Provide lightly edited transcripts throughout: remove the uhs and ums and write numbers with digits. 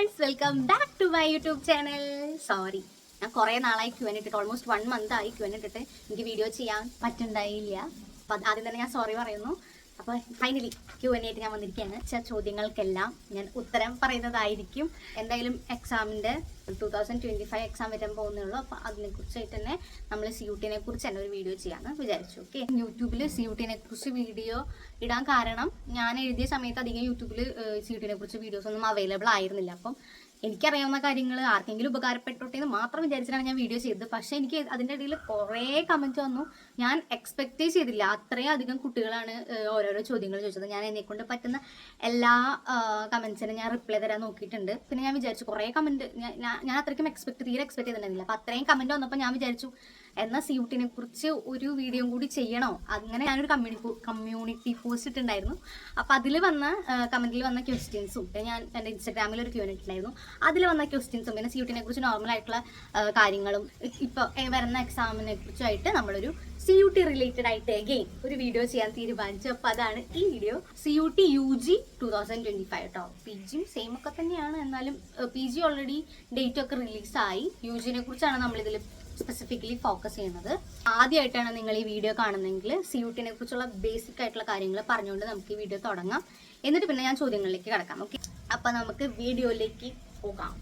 Guys, welcome back to my YouTube channel. Sorry, ഞാൻ കുറേ നാളായി Q&A ഇട്ടിട്ട്, ഓൾമോസ്റ്റ് 1 month ആയി Q&A ഇട്ടിട്ട് എനിക്ക് വീഡിയോ ചെയ്യാൻ പറ്റുന്നുണ്ടായില്ല. അപ്പം ആദ്യം തന്നെ ഞാൻ സോറി പറയുന്നു. അപ്പോൾ ഫൈനലി Q&A ആയിട്ട് ഞാൻ വന്നിരിക്കുകയാണ്. ചോദ്യങ്ങൾക്കെല്ലാം ഞാൻ ഉത്തരം പറയുന്നതായിരിക്കും. എന്തായാലും എക്സാമിൻ്റെ 2025 എക്സാം വരാൻ പോകുന്നുള്ളൂ. അപ്പോൾ അതിനെക്കുറിച്ചായിട്ട് തന്നെ നമ്മൾ CUT കുറിച്ച് തന്നെ ഒരു വീഡിയോ ചെയ്യാമെന്ന് വിചാരിച്ചു. ഓക്കെ, യൂട്യൂബിൽ CUT കുറിച്ച് വീഡിയോ ഇടാൻ കാരണം ഞാൻ എഴുതിയ സമയത്ത് അധികം യൂട്യൂബിൽ CUT കുറിച്ച് വീഡിയോസ് ഒന്നും അവൈലബിൾ ആയിരുന്നില്ല. അപ്പം എനിക്കറിയാവുന്ന കാര്യങ്ങൾ ആർക്കെങ്കിലും ഉപകാരപ്പെട്ടോട്ടെ എന്ന് മാത്രം വിചാരിച്ചിട്ടാണ് ഞാൻ വീഡിയോ ചെയ്തത്. പക്ഷേ എനിക്ക് അതിൻ്റെ ഇടയിൽ കുറേ കമൻറ്റ് വന്നു. ഞാൻ എക്സ്പെക്റ്റേ ചെയ്തില്ല, അത്രയും അധികം കുട്ടികളാണ് ഓരോരോ ചോദ്യങ്ങൾ ചോദിച്ചത്. ഞാൻ എന്നെക്കൊണ്ട് പറ്റുന്ന എല്ലാ കമൻസിനും ഞാൻ റിപ്ലൈ തരാൻ നോക്കിയിട്ടുണ്ട്. പിന്നെ ഞാൻ വിചാരിച്ചു കുറേ കമൻറ്റ് ഞാൻ അത്രയ്ക്കും തീരെ എക്സ്പെക്ട് ചെയ്തിട്ടുണ്ടായിരുന്നില്ല. അപ്പോൾ അത്രയും കമൻറ്റ് വന്നപ്പോൾ ഞാൻ വിചാരിച്ചു എന്നാൽ CUT കുറിച്ച് ഒരു വീഡിയോ കൂടി ചെയ്യണോ. അങ്ങനെ ഞാനൊരു കമ്മ്യൂണിറ്റി പോസ്റ്റ് ഇട്ടുണ്ടായിരുന്നു. അപ്പോൾ അതിൽ വന്ന കമൻറ്റിൽ വന്ന ക്വസ്റ്റ്യൻസും ഞാൻ എൻ്റെ ഇൻസ്റ്റാഗ്രാമിൽ ഒരു Q&A ഇട്ടുണ്ടായിരുന്നു. അതിൽ വന്ന ക്വസ്റ്റ്യൻസും പിന്നെ CUT കുറിച്ച് നോർമലായിട്ടുള്ള കാര്യങ്ങളും ഇപ്പോൾ വരുന്ന എക്സാമിനെ കുറിച്ചായിട്ട് നമ്മളൊരു CUT റിലേറ്റഡ് ആയിട്ട് അഗെയിൻ ഒരു വീഡിയോ ചെയ്യാൻ തീരുമാനിച്ചു. അപ്പോൾ അതാണ് ഈ വീഡിയോ. CUT UG 2025 കേട്ടോ. PG സെയിം ഒക്കെ തന്നെയാണ്, എന്നാലും PG ഓൾറെഡി ഡേറ്റ് ഒക്കെ റിലീസായി. UG കുറിച്ചാണ് നമ്മളിതിൽ സ്പെസിഫിക്കലി ഫോക്കസ് ചെയ്യുന്നത്. ആദ്യമായിട്ടാണ് നിങ്ങൾ ഈ വീഡിയോ കാണുന്നതെങ്കിൽ CUT കുറിച്ചുള്ള ബേസിക് ആയിട്ടുള്ള കാര്യങ്ങൾ പറഞ്ഞുകൊണ്ട് നമുക്ക് ഈ വീഡിയോ തുടങ്ങാം. എന്നിട്ട് പിന്നെ ഞാൻ ചോദ്യങ്ങളിലേക്ക് കിടക്കാം. ഓക്കെ, അപ്പം നമുക്ക് വീഡിയോയിലേക്ക് പോകാം.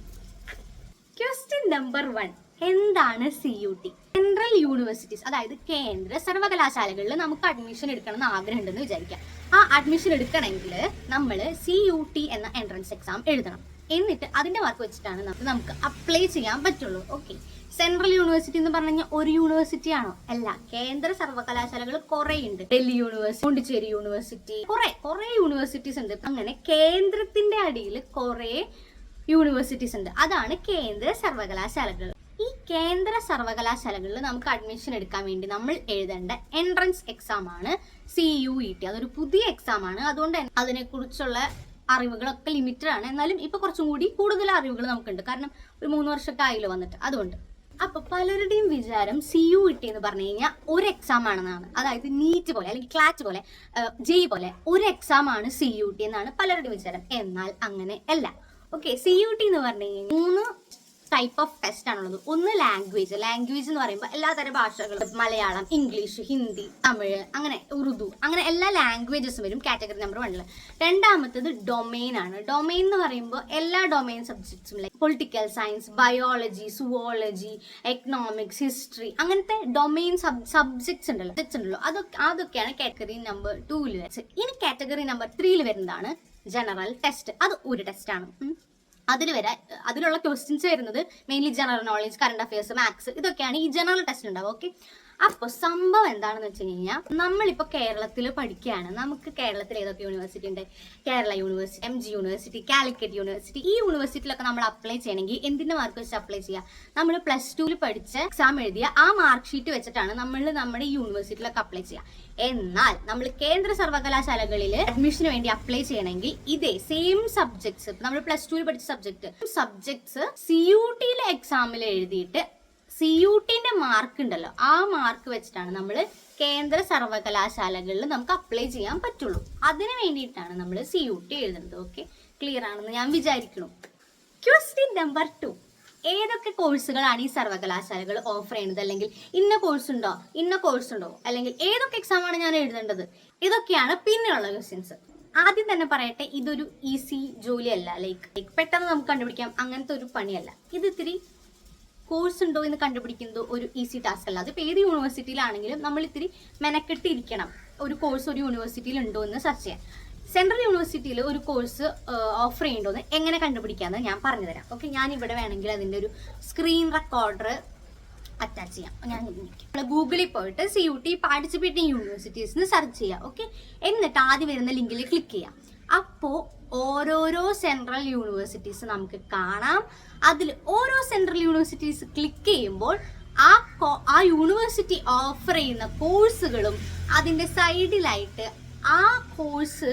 ക്വസ്റ്റ്യൻ നമ്പർ 1, എന്താണ് CUT? സെൻട്രൽ യൂണിവേഴ്സിറ്റീസ്, അതായത് കേന്ദ്ര സർവകലാശാലകളിൽ നമുക്ക് അഡ്മിഷൻ എടുക്കണം എന്ന് ആഗ്രഹമുണ്ടെന്ന് വിചാരിക്കാം. ആ അഡ്മിഷൻ എടുക്കണമെങ്കിൽ നമ്മൾ CUT എന്ന എൻട്രൻസ് എക്സാം എഴുതണം. എന്നിട്ട് അതിൻ്റെ മാർക്ക് വെച്ചിട്ടാണ് നമുക്ക് അപ്ലൈ ചെയ്യാൻ പറ്റുള്ളൂ. ഓക്കെ, സെൻട്രൽ യൂണിവേഴ്സിറ്റി എന്ന് പറഞ്ഞു കഴിഞ്ഞാൽ ഒരു യൂണിവേഴ്സിറ്റി ആണോ? അല്ല, കേന്ദ്ര സർവകലാശാലകൾ കുറേ ഉണ്ട്. ഡൽഹി യൂണിവേഴ്സിറ്റി, പോണ്ടിച്ചേരി യൂണിവേഴ്സിറ്റി, കുറേ യൂണിവേഴ്സിറ്റീസ് ഉണ്ട്. അങ്ങനെ കേന്ദ്രത്തിന്റെ അടിയിൽ കുറേ യൂണിവേഴ്സിറ്റീസ് ഉണ്ട്. അതാണ് കേന്ദ്ര സർവകലാശാലകൾ. ഈ കേന്ദ്ര സർവകലാശാലകളിൽ നമുക്ക് അഡ്മിഷൻ എടുക്കാൻ വേണ്ടി നമ്മൾ എഴുതേണ്ട എൻട്രൻസ് എക്സാം ആണ് CUET. അതൊരു പുതിയ എക്സാം ആണ്. അതുകൊണ്ട് അതിനെക്കുറിച്ചുള്ള അറിവുകളൊക്കെ ലിമിറ്റഡ് ആണ്. എന്നാലും ഇപ്പൊ കുറച്ചും കൂടി കൂടുതൽ അറിവുകൾ നമുക്കുണ്ട്, കാരണം ഒരു 3 വർഷമൊക്കെ ആയില്ലോ വന്നിട്ട്. അതുകൊണ്ട് അപ്പൊ പലരുടെയും വിചാരം CUET എന്ന് പറഞ്ഞു കഴിഞ്ഞാൽ ഒരു എക്സാം ആണെന്നാണ്. അതായത് നീറ്റ് പോലെ അല്ലെങ്കിൽ ക്ലാറ്റ് പോലെ JEE പോലെ ഒരു എക്സാം ആണ് CUET എന്നാണ് പലരുടെയും വിചാരം. എന്നാൽ അങ്ങനെ അല്ല. ഓക്കെ, CUET എന്ന് പറഞ്ഞു കഴിഞ്ഞാൽ 3 ടൈപ്പ് ഓഫ് ടെസ്റ്റ് ആണുള്ളത്. ഒന്ന് ലാംഗ്വേജ് എന്ന് പറയുമ്പോൾ എല്ലാതരം ഭാഷകളും, മലയാളം, ഇംഗ്ലീഷ്, ഹിന്ദി, തമിഴ്, അങ്ങനെ ഉറുദു, അങ്ങനെ എല്ലാ ലാംഗ്വേജസും വരും കാറ്റഗറി നമ്പർ 1. രണ്ടാമത്തത് ഡൊമെയിൻ ആണ്. ഡൊമെയിൻ എന്ന് പറയുമ്പോൾ എല്ലാ ഡൊമെയിൻ സബ്ജക്ട്സും, like political science, biology, zoology, economics, history, അങ്ങനത്തെ ഡൊമെയിൻ സബ്ജക്ട്സ് ഉണ്ടല്ലോ, അതൊക്കെയാണ് കാറ്റഗറി നമ്പർ 2 വെച്ച്. ഇനി കാറ്റഗറി നമ്പർ 3 വരുന്നതാണ് ജനറൽ ടെസ്റ്റ്. അത് ഒരു ടെസ്റ്റാണ്. അതിലുള്ള ക്വസ്റ്റ്യൻസ് വരുന്നത് mainly general knowledge, current affairs, maths, ഇതൊക്കെയാണ് ഈ ജനറൽ ടെസ്റ്റ് ഉണ്ടാവുക. ഓക്കെ, അപ്പോൾ സംഭവം എന്താണെന്ന് വെച്ച് കഴിഞ്ഞാൽ നമ്മളിപ്പോൾ കേരളത്തിൽ പഠിക്കുകയാണ്. നമുക്ക് കേരളത്തിൽ ഏതൊക്കെ യൂണിവേഴ്സിറ്റി ഉണ്ട്? Kerala university, MG university, Calicut university. ഈ യൂണിവേഴ്സിറ്റിയിലൊക്കെ നമ്മൾ അപ്ലൈ ചെയ്യണമെങ്കിൽ എന്തിൻ്റെ മാർക്ക് വെച്ച് അപ്ലൈ ചെയ്യുക? നമ്മൾ +2 പഠിച്ച എക്സാം എഴുതിയ ആ മാർക്ക് ഷീറ്റ് വെച്ചിട്ടാണ് നമ്മൾ നമ്മുടെ ഈ യൂണിവേഴ്സിറ്റിയിലൊക്കെ അപ്ലൈ ചെയ്യുക. എന്നാൽ നമ്മൾ കേന്ദ്ര സർവകലാശാലകളിൽ അഡ്മിഷന് വേണ്ടി അപ്ലൈ ചെയ്യണമെങ്കിൽ ഇതേ സെയിം സബ്ജക്ട്സ്, നമ്മൾ +2 പഠിച്ച സബ്ജക്ട്സ് CUT എക്സാമിൽ എഴുതിയിട്ട് CUT മാർക്ക് ഉണ്ടല്ലോ, ആ മാർക്ക് വെച്ചിട്ടാണ് നമ്മൾ കേന്ദ്ര സർവകലാശാലകളിൽ നമുക്ക് അപ്ലൈ ചെയ്യാൻ പറ്റുള്ളൂ. അതിന് വേണ്ടിയിട്ടാണ് നമ്മൾ CUT എഴുതുന്നത്. ഓക്കെ, ക്ലിയർ ആണെന്ന് ഞാൻ വിചാരിക്കുന്നു. ക്വസ്റ്റ്യൻ നമ്പർ 2, ഏതൊക്കെ കോഴ്സുകളാണ് ഈ സർവകലാശാലകൾ ഓഫർ ചെയ്യുന്നത്? അല്ലെങ്കിൽ ഇന്ന കോഴ്സ് ഉണ്ടോ, അല്ലെങ്കിൽ ഏതൊക്കെ എക്സാമാണ് ഞാൻ എഴുതേണ്ടത്? ഇതൊക്കെയാണ് പിന്നെയുള്ള ക്വസ്റ്റ്യൻസ്. ആദ്യം തന്നെ പറയട്ടെ, ഇതൊരു ഈസി ജോലിയല്ല. ലൈക്ക് പെട്ടെന്ന് നമുക്ക് കണ്ടുപിടിക്കാം അങ്ങനത്തെ ഒരു പണിയല്ല. ഇത് ഇത്തിരി കോഴ്സ് ഉണ്ടോ എന്ന് കണ്ടുപിടിക്കുന്നത് ഒരു ഈസി ടാസ്ക് അല്ല. അതിപ്പോൾ ഏത് യൂണിവേഴ്സിറ്റിയിലാണെങ്കിലും നമ്മൾ ഇത്തിരി മെനക്കെട്ടിരിക്കണം ഒരു കോഴ്സ് ഒരു യൂണിവേഴ്സിറ്റിയിൽ ഉണ്ടോ എന്ന് സെർച്ച് ചെയ്യാൻ. സെൻട്രൽ യൂണിവേഴ്സിറ്റിയിൽ ഒരു കോഴ്സ് ഓഫർ ചെയ്യണ്ടോന്ന് എങ്ങനെ കണ്ടുപിടിക്കാമെന്ന് ഞാൻ പറഞ്ഞുതരാം. ഓക്കെ, ഞാൻ ഇവിടെ വേണമെങ്കിൽ അതിൻ്റെ ഒരു സ്ക്രീൻ റെക്കോർഡർ അറ്റാച്ച് ചെയ്യാം. നമ്മൾ ഗൂഗിളിൽ പോയിട്ട് CUT പാർട്ടിസിപ്പേറ്റിംഗ് യൂണിവേഴ്സിറ്റീസ് സെർച്ച് ചെയ്യാം. ഓക്കെ, എന്നിട്ട് ആദ്യം വരുന്ന ലിങ്കിൽ ക്ലിക്ക് ചെയ്യാം. അപ്പോൾ ഓരോരോ സെൻട്രൽ യൂണിവേഴ്സിറ്റീസ് നമുക്ക് കാണാം. അതിൽ ഓരോ സെൻട്രൽ യൂണിവേഴ്സിറ്റീസ് ക്ലിക്ക് ചെയ്യുമ്പോൾ ആ യൂണിവേഴ്സിറ്റി ഓഫർ ചെയ്യുന്ന കോഴ്സുകളും അതിൻ്റെ സൈഡിലായിട്ട് ആ കോഴ്സ്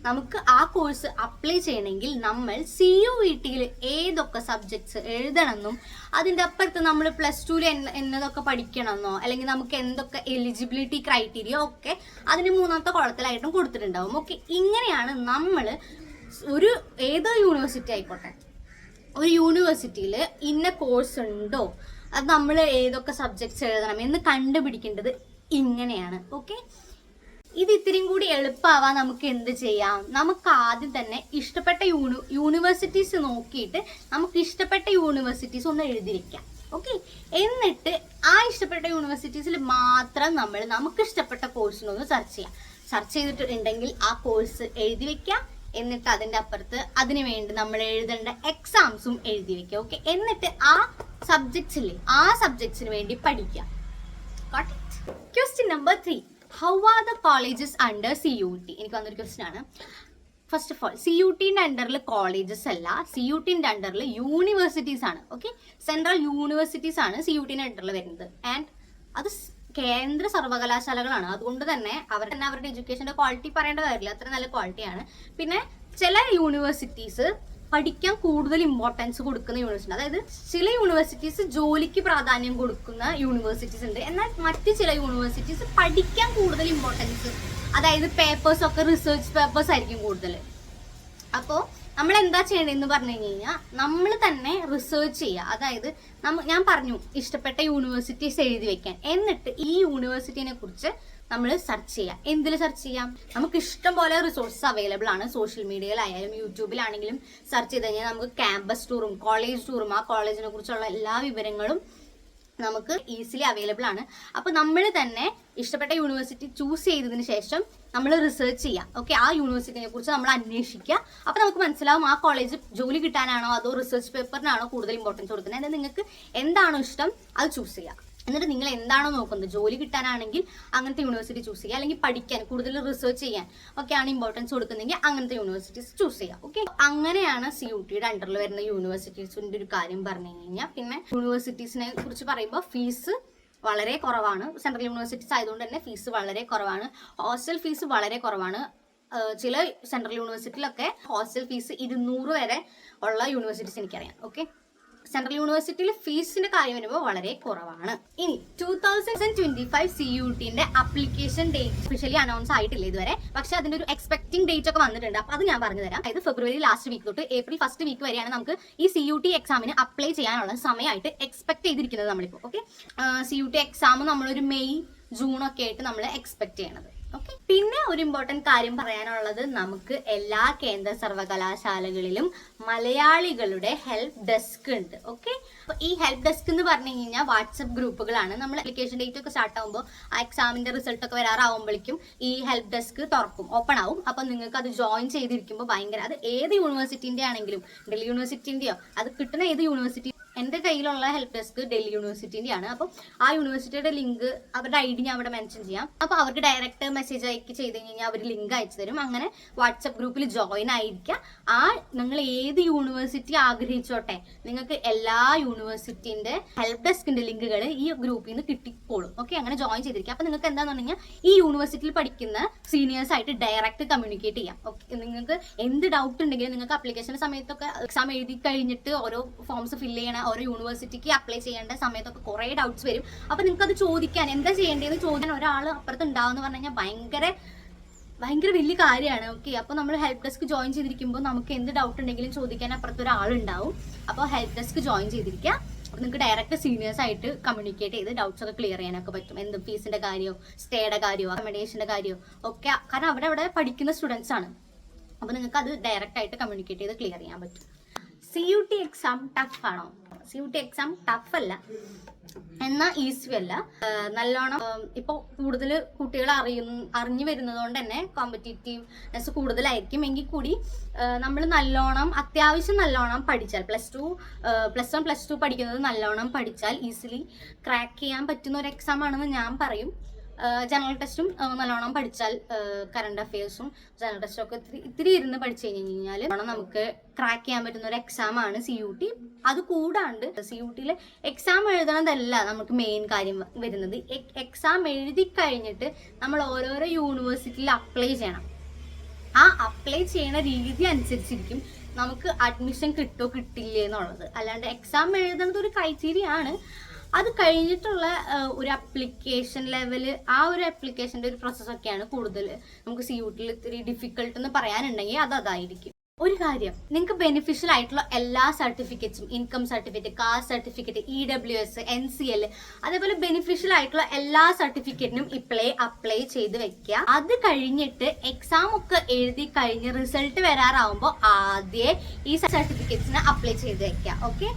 നമുക്ക് ആ കോഴ്സ് അപ്ലൈ ചെയ്യണമെങ്കിൽ നമ്മൾ CUET ഏതൊക്കെ സബ്ജക്ട്സ് എഴുതണമെന്നും അതിൻ്റെ അപ്പുറത്ത് നമ്മൾ +2 എന്നതൊക്കെ പഠിക്കണമെന്നോ അല്ലെങ്കിൽ നമുക്ക് എന്തൊക്കെ എലിജിബിലിറ്റി ക്രൈറ്റീരിയ ഒക്കെ അതിന് 3ാമത്തെ കോളത്തിലായിട്ടും കൊടുത്തിട്ടുണ്ടാവും. ഓക്കെ, ഇങ്ങനെയാണ് നമ്മൾ ഒരു ഏത് യൂണിവേഴ്സിറ്റി ആയിക്കോട്ടെ, ഒരു യൂണിവേഴ്സിറ്റിയിൽ ഇന്ന കോഴ്സ് ഉണ്ടോ, അത് നമ്മൾ ഏതൊക്കെ സബ്ജക്ട്സ് എഴുതണം എന്ന് കണ്ടുപിടിക്കേണ്ടത് ഇങ്ങനെയാണ്. ഓക്കെ, ഇത് ഇത്തിരിയും കൂടി എളുപ്പമാവാൻ നമുക്ക് എന്ത് ചെയ്യാം? നമുക്ക് ആദ്യം തന്നെ ഇഷ്ടപ്പെട്ട യൂണിവേഴ്സിറ്റീസ് നോക്കിയിട്ട് നമുക്ക് ഇഷ്ടപ്പെട്ട യൂണിവേഴ്സിറ്റീസ് ഒന്ന് എഴുതി വെക്കാം. ഓക്കെ, എന്നിട്ട് ആ ഇഷ്ടപ്പെട്ട യൂണിവേഴ്സിറ്റീസിൽ മാത്രം നമുക്ക് ഇഷ്ടപ്പെട്ട കോഴ്സിനൊന്ന് സെർച്ച് ചെയ്യാം. സെർച്ച് ചെയ്തിട്ടുണ്ടെങ്കിൽ ആ കോഴ്സ് എഴുതി വെക്കാം. എന്നിട്ട് അതിൻ്റെ അപ്പുറത്ത് അതിന് വേണ്ടി നമ്മൾ എഴുതേണ്ട എക്സാംസും എഴുതി വെക്കുക. ഓക്കെ, എന്നിട്ട് ആ സബ്ജക്ട്സിന് വേണ്ടി പഠിക്കുക. Question number 3, how are the colleges under CUT? എനിക്ക് വന്നൊരു ക്വസ്റ്റ്യൻ ആണ്. ഫസ്റ്റ് ഓഫ് ഓൾ, CUTന്റെ അണ്ടറിൽ കോളേജസ് അല്ല, CUTന്റെ അണ്ടറിൽ യൂണിവേഴ്സിറ്റീസ് ആണ്. ഓക്കെ, സെൻട്രൽ യൂണിവേഴ്സിറ്റീസ് ആണ് CUTന്റെ അണ്ടറിൽ വരുന്നത്. ആൻഡ് അത് കേന്ദ്ര സർവകലാശാലകളാണ്. അതുകൊണ്ട് തന്നെ അവരുടെ എഡ്യൂക്കേഷന്റെ ക്വാളിറ്റി പറയേണ്ട കാര്യമില്ല, അത്ര നല്ല ക്വാളിറ്റിയാണ്. പിന്നെ ചില യൂണിവേഴ്സിറ്റീസ് പഠിക്കാൻ കൂടുതൽ ഇമ്പോർട്ടൻസ് കൊടുക്കുന്ന യൂണിവേഴ്സിറ്റി, അതായത് ചില യൂണിവേഴ്സിറ്റീസ് ജോലിക്ക് പ്രാധാന്യം കൊടുക്കുന്ന യൂണിവേഴ്സിറ്റീസ് ഉണ്ട്. എന്നാൽ മറ്റ് ചില യൂണിവേഴ്സിറ്റീസ് പഠിക്കാൻ കൂടുതൽ ഇമ്പോർട്ടൻസ്, അതായത് പേപ്പേഴ്സ് ഒക്കെ റിസർച്ച് പേപ്പേഴ്സ് ആയിരിക്കും കൂടുതൽ. അപ്പോൾ നമ്മൾ എന്താ ചെയ്യേണ്ടതെന്ന് പറഞ്ഞു കഴിഞ്ഞാൽ നമ്മൾ തന്നെ റിസർച്ച് ചെയ്യുക. അതായത് ഞാൻ പറഞ്ഞു ഇഷ്ടപ്പെട്ട യൂണിവേഴ്സിറ്റീസ് എഴുതി വെക്കാൻ. എന്നിട്ട് ഈ യൂണിവേഴ്സിറ്റിനെ കുറിച്ച് നമ്മൾ സെർച്ച് ചെയ്യാം. എന്തിൽ സെർച്ച് ചെയ്യാം? നമുക്ക് ഇഷ്ടം പോലെ റിസോഴ്സസ് അവൈലബിൾ ആണ്. സോഷ്യൽ മീഡിയയിലായാലും യൂട്യൂബിലാണെങ്കിലും സെർച്ച് ചെയ്ത് കഴിഞ്ഞാൽ നമുക്ക് ക്യാമ്പസ് ടൂറും കോളേജ് ടൂറും ആ കോളേജിനെ കുറിച്ചുള്ള എല്ലാ വിവരങ്ങളും നമുക്ക് ഈസിലി അവൈലബിൾ ആണ്. അപ്പോൾ നമ്മൾ തന്നെ ഇഷ്ടപ്പെട്ട യൂണിവേഴ്സിറ്റി ചൂസ് ചെയ്തതിന് ശേഷം നമ്മൾ റിസർച്ച് ചെയ്യാം. ഓക്കെ, ആ യൂണിവേഴ്സിറ്റിനെ കുറിച്ച് നമ്മൾ അന്വേഷിക്കുക. അപ്പോൾ നമുക്ക് മനസ്സിലാവും ആ കോളേജ് ജോലി കിട്ടാനാണോ അതോ റിസർച്ച് പേപ്പറിനാണോ കൂടുതൽ ഇമ്പോർട്ടൻസ് കൊടുക്കുന്നത്. എന്നാൽ നിങ്ങൾക്ക് എന്താണോ ഇഷ്ടം അത് ചൂസ് ചെയ്യുക. എന്നിട്ട് നിങ്ങൾ എന്താണോ നോക്കുന്നത്, ജോലി കിട്ടാനാണെങ്കിൽ അങ്ങനത്തെ യൂണിവേഴ്സിറ്റി ചൂസ് ചെയ്യുക, അല്ലെങ്കിൽ പഠിക്കാൻ കൂടുതൽ റിസർച്ച് ചെയ്യാൻ ഒക്കെയാണ് ഇമ്പോർട്ടൻസ് കൊടുക്കുന്നതെങ്കിൽ അങ്ങനത്തെ യൂണിവേഴ്സിറ്റീസ് ചൂസ് ചെയ്യുക. ഓക്കെ, അങ്ങനെയാണ് CUTയുടെ അണ്ടറിൽ വരുന്ന യൂണിവേഴ്സിറ്റീസിന്റെ ഒരു കാര്യം പറഞ്ഞു കഴിഞ്ഞാൽ. പിന്നെ യൂണിവേഴ്സിറ്റീസിനെ കുറിച്ച് പറയുമ്പോൾ ഫീസ് വളരെ കുറവാണ്. സെൻട്രൽ യൂണിവേഴ്സിറ്റീസ് ആയതുകൊണ്ട് തന്നെ ഫീസ് വളരെ കുറവാണ്. ഹോസ്റ്റൽ ഫീസ് വളരെ കുറവാണ്. ചില സെൻട്രൽ യൂണിവേഴ്സിറ്റിയിലൊക്കെ ഹോസ്റ്റൽ ഫീസ് 200 വരെ ഉള്ള യൂണിവേഴ്സിറ്റീസ് എനിക്കറിയാം. ഓക്കെ, സെൻട്രൽ യൂണിവേഴ്സിറ്റിയിൽ ഫീസിന്റെ കാര്യം വരുമ്പോൾ വളരെ കുറവാണ്. ഇനി 2025 CUTന്റെ അപ്ലിക്കേഷൻ ഡേറ്റ് ഒഫീഷ്യലി അനൗൺസ് ആയിട്ടില്ല ഇതുവരെ. പക്ഷെ അതിന്റെ ഒരു എക്സ്പെക്ടിംഗ് ഡേറ്റ് ഒക്കെ വന്നിട്ടുണ്ട്. അപ്പൊ അത് ഞാൻ പറഞ്ഞു തരാം. അതായത് ഫെബ്രുവരി ലാസ്റ്റ് വീക്ക് തൊട്ട് ഏപ്രിൽ ഫസ്റ്റ് വീക്ക് വരെയാണ് നമുക്ക് ഈ CUT എക്സാമിന് അപ്ലൈ ചെയ്യാനുള്ള സമയമായിട്ട് എക്സ്പെക്ട് ചെയ്തിരിക്കുന്നത് നമ്മളിപ്പോൾ. ഓക്കെ, CUT എക്സാം നമ്മളൊരു മെയ് ജൂൺ ഒക്കെ ആയിട്ട് നമ്മൾ എക്സ്പെക്ട് ചെയ്യണത്. ഓക്കെ, പിന്നെ ഒരു ഇമ്പോർട്ടൻറ്റ് കാര്യം പറയാനുള്ളത്, നമുക്ക് എല്ലാ കേന്ദ്ര സർവകലാശാലകളിലും മലയാളികളുടെ ഹെൽപ്പ് ഡെസ്ക് ഉണ്ട്. ഓക്കെ, അപ്പോൾ ഈ ഹെൽപ്പ് ഡെസ്ക് എന്ന് പറഞ്ഞു കഴിഞ്ഞാൽ വാട്സപ്പ് ഗ്രൂപ്പുകളാണ്. നമ്മൾ അപ്ലിക്കേഷൻ ഡേറ്റ് ഒക്കെ സ്റ്റാർട്ട് ആകുമ്പോൾ ആ എക്സാമിന്റെ റിസൾട്ട് ഒക്കെ വരാറാവുമ്പോഴേക്കും ഈ ഹെൽപ്പ് ഡെസ്ക് തുറക്കും, ഓപ്പൺ ആവും. അപ്പോൾ നിങ്ങൾക്ക് അത് ജോയിൻ ചെയ്തിരിക്കുമ്പോൾ ഭയങ്കര, അത് ഏത് യൂണിവേഴ്സിറ്റിന്റെ ആണെങ്കിലും, ഡൽഹി യൂണിവേഴ്സിറ്റിന്റെയോ അത് കിട്ടുന്ന ഏത് യൂണിവേഴ്സിറ്റി, എൻ്റെ കയ്യിലുള്ള ഹെൽപ്പ് ഡെസ്ക് ഡൽഹി യൂണിവേഴ്സിറ്റിൻ്റെ ആണ്. അപ്പോൾ ആ യൂണിവേഴ്സിറ്റിയുടെ ലിങ്ക്, അവരുടെ ID ഞാൻ അവിടെ മെൻഷൻ ചെയ്യാം. അപ്പോൾ അവർക്ക് ഡയറക്റ്റ് മെസ്സേജ് അയക്കി ചെയ്ത് കഴിഞ്ഞാൽ അവർ ലിങ്ക് അയച്ചു തരും. അങ്ങനെ വാട്സപ്പ് ഗ്രൂപ്പിൽ ജോയിൻ ആയിരിക്കുക. നിങ്ങൾ ഏത് യൂണിവേഴ്സിറ്റി ആഗ്രഹിച്ചോട്ടെ, നിങ്ങൾക്ക് എല്ലാ യൂണിവേഴ്സിറ്റിൻ്റെ ഹെൽപ്പ് ഡെസ്കിൻ്റെ ലിങ്കുകൾ ഈ ഗ്രൂപ്പിൽ നിന്ന് കിട്ടിക്കോളും. ഓക്കെ, അങ്ങനെ ജോയിൻ ചെയ്തിരിക്കുക. അപ്പോൾ നിങ്ങൾക്ക് എന്താണെന്ന് പറഞ്ഞാൽ ഈ യൂണിവേഴ്സിറ്റിയിൽ പഠിക്കുന്ന സീനിയേഴ്സായിട്ട് ഡയറക്റ്റ് കമ്മ്യൂണിക്കേറ്റ് ചെയ്യാം. ഓക്കെ, നിങ്ങൾക്ക് എന്ത് ഡൗട്ട് ഉണ്ടെങ്കിലും നിങ്ങൾക്ക് അപ്ലിക്കേഷൻ സമയത്തൊക്കെ എക്സാം എഴുതി കഴിഞ്ഞിട്ട് ഓരോ ഫോംസ് ഫില്ല് ചെയ്യണം, ഓരോ യൂണിവേഴ്സിറ്റിക്ക് അപ്ലൈ ചെയ്യേണ്ട സമയത്തൊക്കെ കുറേ ഡൗട്ട്സ് വരും. അപ്പോൾ നിങ്ങൾക്ക് അത് ചോദിക്കാൻ, എന്താ ചെയ്യേണ്ടതെന്ന് ചോദിക്കാൻ ഒരാൾ അപ്പുറത്ത് ഉണ്ടാവുമെന്ന് പറഞ്ഞു കഴിഞ്ഞാൽ ഭയങ്കര വലിയ കാര്യമാണ്. ഓക്കെ, അപ്പോൾ നമ്മൾ ഹെൽപ്പ് ഡെസ്ക് ജോയിൻ ചെയ്തിരിക്കുമ്പോൾ നമുക്ക് എന്ത് ഡൗട്ട് ഉണ്ടെങ്കിലും ചോദിക്കാൻ അപ്പുറത്ത് ഒരാളുണ്ടാവും. അപ്പോൾ ഹെൽപ്പ് ഡെസ്ക് ജോയിൻ ചെയ്തിരിക്കുക. അപ്പോൾ നിങ്ങൾക്ക് ഡയറക്റ്റ് സീനിയേഴ്സായിട്ട് കമ്മ്യൂണിക്കേറ്റ് ചെയ്ത് ഡൗട്ട്സ് ഒക്കെ ക്ലിയർ ചെയ്യാനൊക്കെ പറ്റും. എന്ത് ഫീസിൻ്റെ കാര്യമോ സ്റ്റേയുടെ കാര്യമോ അക്കോമഡേഷൻ്റെ കാര്യമോ ഒക്കെ, കാരണം അവിടെ പഠിക്കുന്ന സ്റ്റുഡൻസ് ആണ്. അപ്പോൾ നിങ്ങൾക്ക് അത് ഡയറക്റ്റ് ആയിട്ട് കമ്മ്യൂണിക്കേറ്റ് ചെയ്ത് ക്ലിയർ ചെയ്യാൻ പറ്റും. CUT എക്സാം ടഫ് ആണോ? CUT എക്സാം ടഫ് അല്ല, എന്നാൽ ഈസി അല്ല. നല്ലോണം ഇപ്പോൾ കൂടുതൽ കുട്ടികൾ അറിഞ്ഞു വരുന്നതുകൊണ്ട് തന്നെ കോമ്പറ്റീറ്റീവ്നെസ് കൂടുതലായിരിക്കും. എങ്കിൽ കൂടി നമ്മൾ അത്യാവശ്യം നല്ലോണം പഠിച്ചാൽ, പ്ലസ് 1 പ്ലസ് 2 പഠിക്കുന്നത് നല്ലോണം പഠിച്ചാൽ ഈസിലി ക്രാക്ക് ചെയ്യാൻ പറ്റുന്ന ഒരു എക്സാം ആണെന്ന് ഞാൻ പറയും. ജനറൽ ടെസ്റ്റും നല്ലോണം പഠിച്ചാൽ, കറണ്ട് അഫെയർസും ജനറൽ ടെസ്റ്റും ഒക്കെ ഇത്തിരി ഇരുന്ന് പഠിച്ചു കഴിഞ്ഞാൽ നമുക്ക് ക്രാക്ക് ചെയ്യാൻ പറ്റുന്ന ഒരു എക്സാമാണ് CUT. അത് കൂടാണ്ട് CUTയിൽ എക്സാം എഴുതണതല്ല നമുക്ക് മെയിൻ കാര്യം വരുന്നത്. എക്സാം എഴുതി കഴിഞ്ഞിട്ട് നമ്മൾ ഓരോരോ യൂണിവേഴ്സിറ്റിയിൽ അപ്ലൈ ചെയ്യണം. ആ അപ്ലൈ ചെയ്യണ രീതി അനുസരിച്ചിരിക്കും നമുക്ക് അഡ്മിഷൻ കിട്ടോ കിട്ടില്ലേ എന്നുള്ളത്. അല്ലാണ്ട് എക്സാം എഴുതുന്നത് ഒരു ക്രൈറ്റീരിയ ആണ്. അത് കഴിഞ്ഞിട്ടുള്ള ഒരു അപ്ലിക്കേഷൻ ലെവല്, ആ ഒരു അപ്ലിക്കേഷൻ്റെ ഒരു പ്രോസസ്സൊക്കെയാണ് കൂടുതൽ നമുക്ക് CUTയിൽ ഇത്തിരി ഡിഫിക്കൽട്ട് എന്ന് പറയാനുണ്ടെങ്കിൽ അതായിരിക്കും. ഒരു കാര്യം, നിങ്ങൾക്ക് ബെനിഫിഷ്യൽ ആയിട്ടുള്ള എല്ലാ സർട്ടിഫിക്കറ്റ്സും, income certificate, caste certificate, EWS, NCL, അതേപോലെ ബെനിഫിഷ്യൽ ആയിട്ടുള്ള എല്ലാ സർട്ടിഫിക്കറ്റിനും ഇപ്പോഴേ അപ്ലൈ ചെയ്ത് വെക്കുക. അത് കഴിഞ്ഞിട്ട് എക്സാം ഒക്കെ എഴുതി കഴിഞ്ഞ് റിസൾട്ട് വരാറാവുമ്പോൾ ആദ്യം ഈ സർട്ടിഫിക്കറ്റ്സിന് അപ്ലൈ ചെയ്ത് വെക്കുക. ഓക്കെ,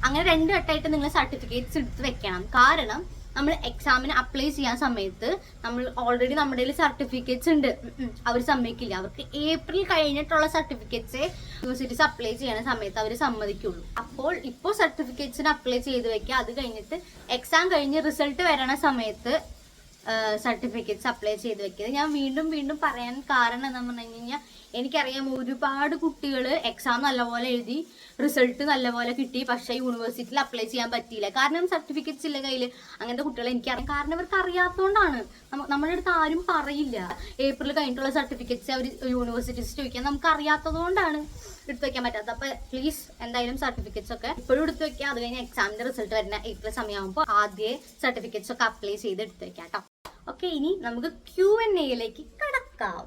അങ്ങനെ 2 വട്ടമായിട്ട് നിങ്ങൾ സർട്ടിഫിക്കറ്റ്സ് എടുത്ത് വെക്കണം. കാരണം നമ്മൾ എക്സാമിന് അപ്ലൈ ചെയ്യാൻ സമയത്ത് നമ്മൾ ഓൾറെഡി നമ്മുടെ കയ്യിൽ സർട്ടിഫിക്കറ്റ്സ് ഉണ്ട്, അവർ സമ്മതിക്കില്ല. അവർക്ക് ഏപ്രിൽ കഴിഞ്ഞിട്ടുള്ള സർട്ടിഫിക്കറ്റ്സേ യൂണിവേഴ്സിറ്റീസ് അപ്ലൈ ചെയ്യുന്ന സമയത്ത് അവർ സമ്മതിക്കുള്ളൂ. അപ്പോൾ ഇപ്പോൾ സർട്ടിഫിക്കറ്റ്സിന് അപ്ലൈ ചെയ്ത് വെക്കുക. അത് കഴിഞ്ഞിട്ട് എക്സാം കഴിഞ്ഞ് റിസൾട്ട് വരണ സമയത്ത് സർട്ടിഫിക്കറ്റ്സ് അപ്ലൈ ചെയ്ത് വെക്കുന്നത്. ഞാൻ വീണ്ടും വീണ്ടും പറയാൻ കാരണം എന്താണെന്ന് പറഞ്ഞു കഴിഞ്ഞാൽ, എനിക്കറിയാം ഒരുപാട് കുട്ടികൾ എക്സാം നല്ലപോലെ എഴുതി റിസൾട്ട് നല്ലപോലെ കിട്ടി, പക്ഷേ യൂണിവേഴ്സിറ്റിയിൽ അപ്ലൈ ചെയ്യാൻ പറ്റിയില്ല. കാരണം സർട്ടിഫിക്കറ്റ്സ് ഇല്ല കയ്യിൽ. അങ്ങനത്തെ കുട്ടികളെ എനിക്കറിയാം. കാരണം അവർക്ക് അറിയാത്തതുകൊണ്ടാണ്. നമ്മുടെ അടുത്ത് ആരും പറയില്ല ഏപ്രിൽ കഴിഞ്ഞിട്ടുള്ള സർട്ടിഫിക്കറ്റ്സ് അവർ യൂണിവേഴ്സിറ്റീസ് ചോദിക്കാൻ. നമുക്ക് അറിയാത്തത് കൊണ്ടാണ് എടുത്തു വെക്കാൻ പറ്റാത്തത്. അപ്പോൾ പ്ലീസ് എന്തായാലും സർട്ടിഫിക്കറ്റ്സ് ഒക്കെ ഇപ്പോഴും എടുത്തു വെക്കുക. അത് കഴിഞ്ഞ് എക്സാമിന്റെ റിസൾട്ട് വരുന്ന ഏപ്രിൽ സമയമാകുമ്പോൾ ആദ്യം സർട്ടിഫിക്കറ്റ്സ് ഒക്കെ അപ്ലൈ ചെയ്ത് എടുത്തു വെക്കാം കേട്ടോ. ഓക്കെ, ഇനി നമുക്ക് Q&Aയിലേക്ക് കടക്കാം.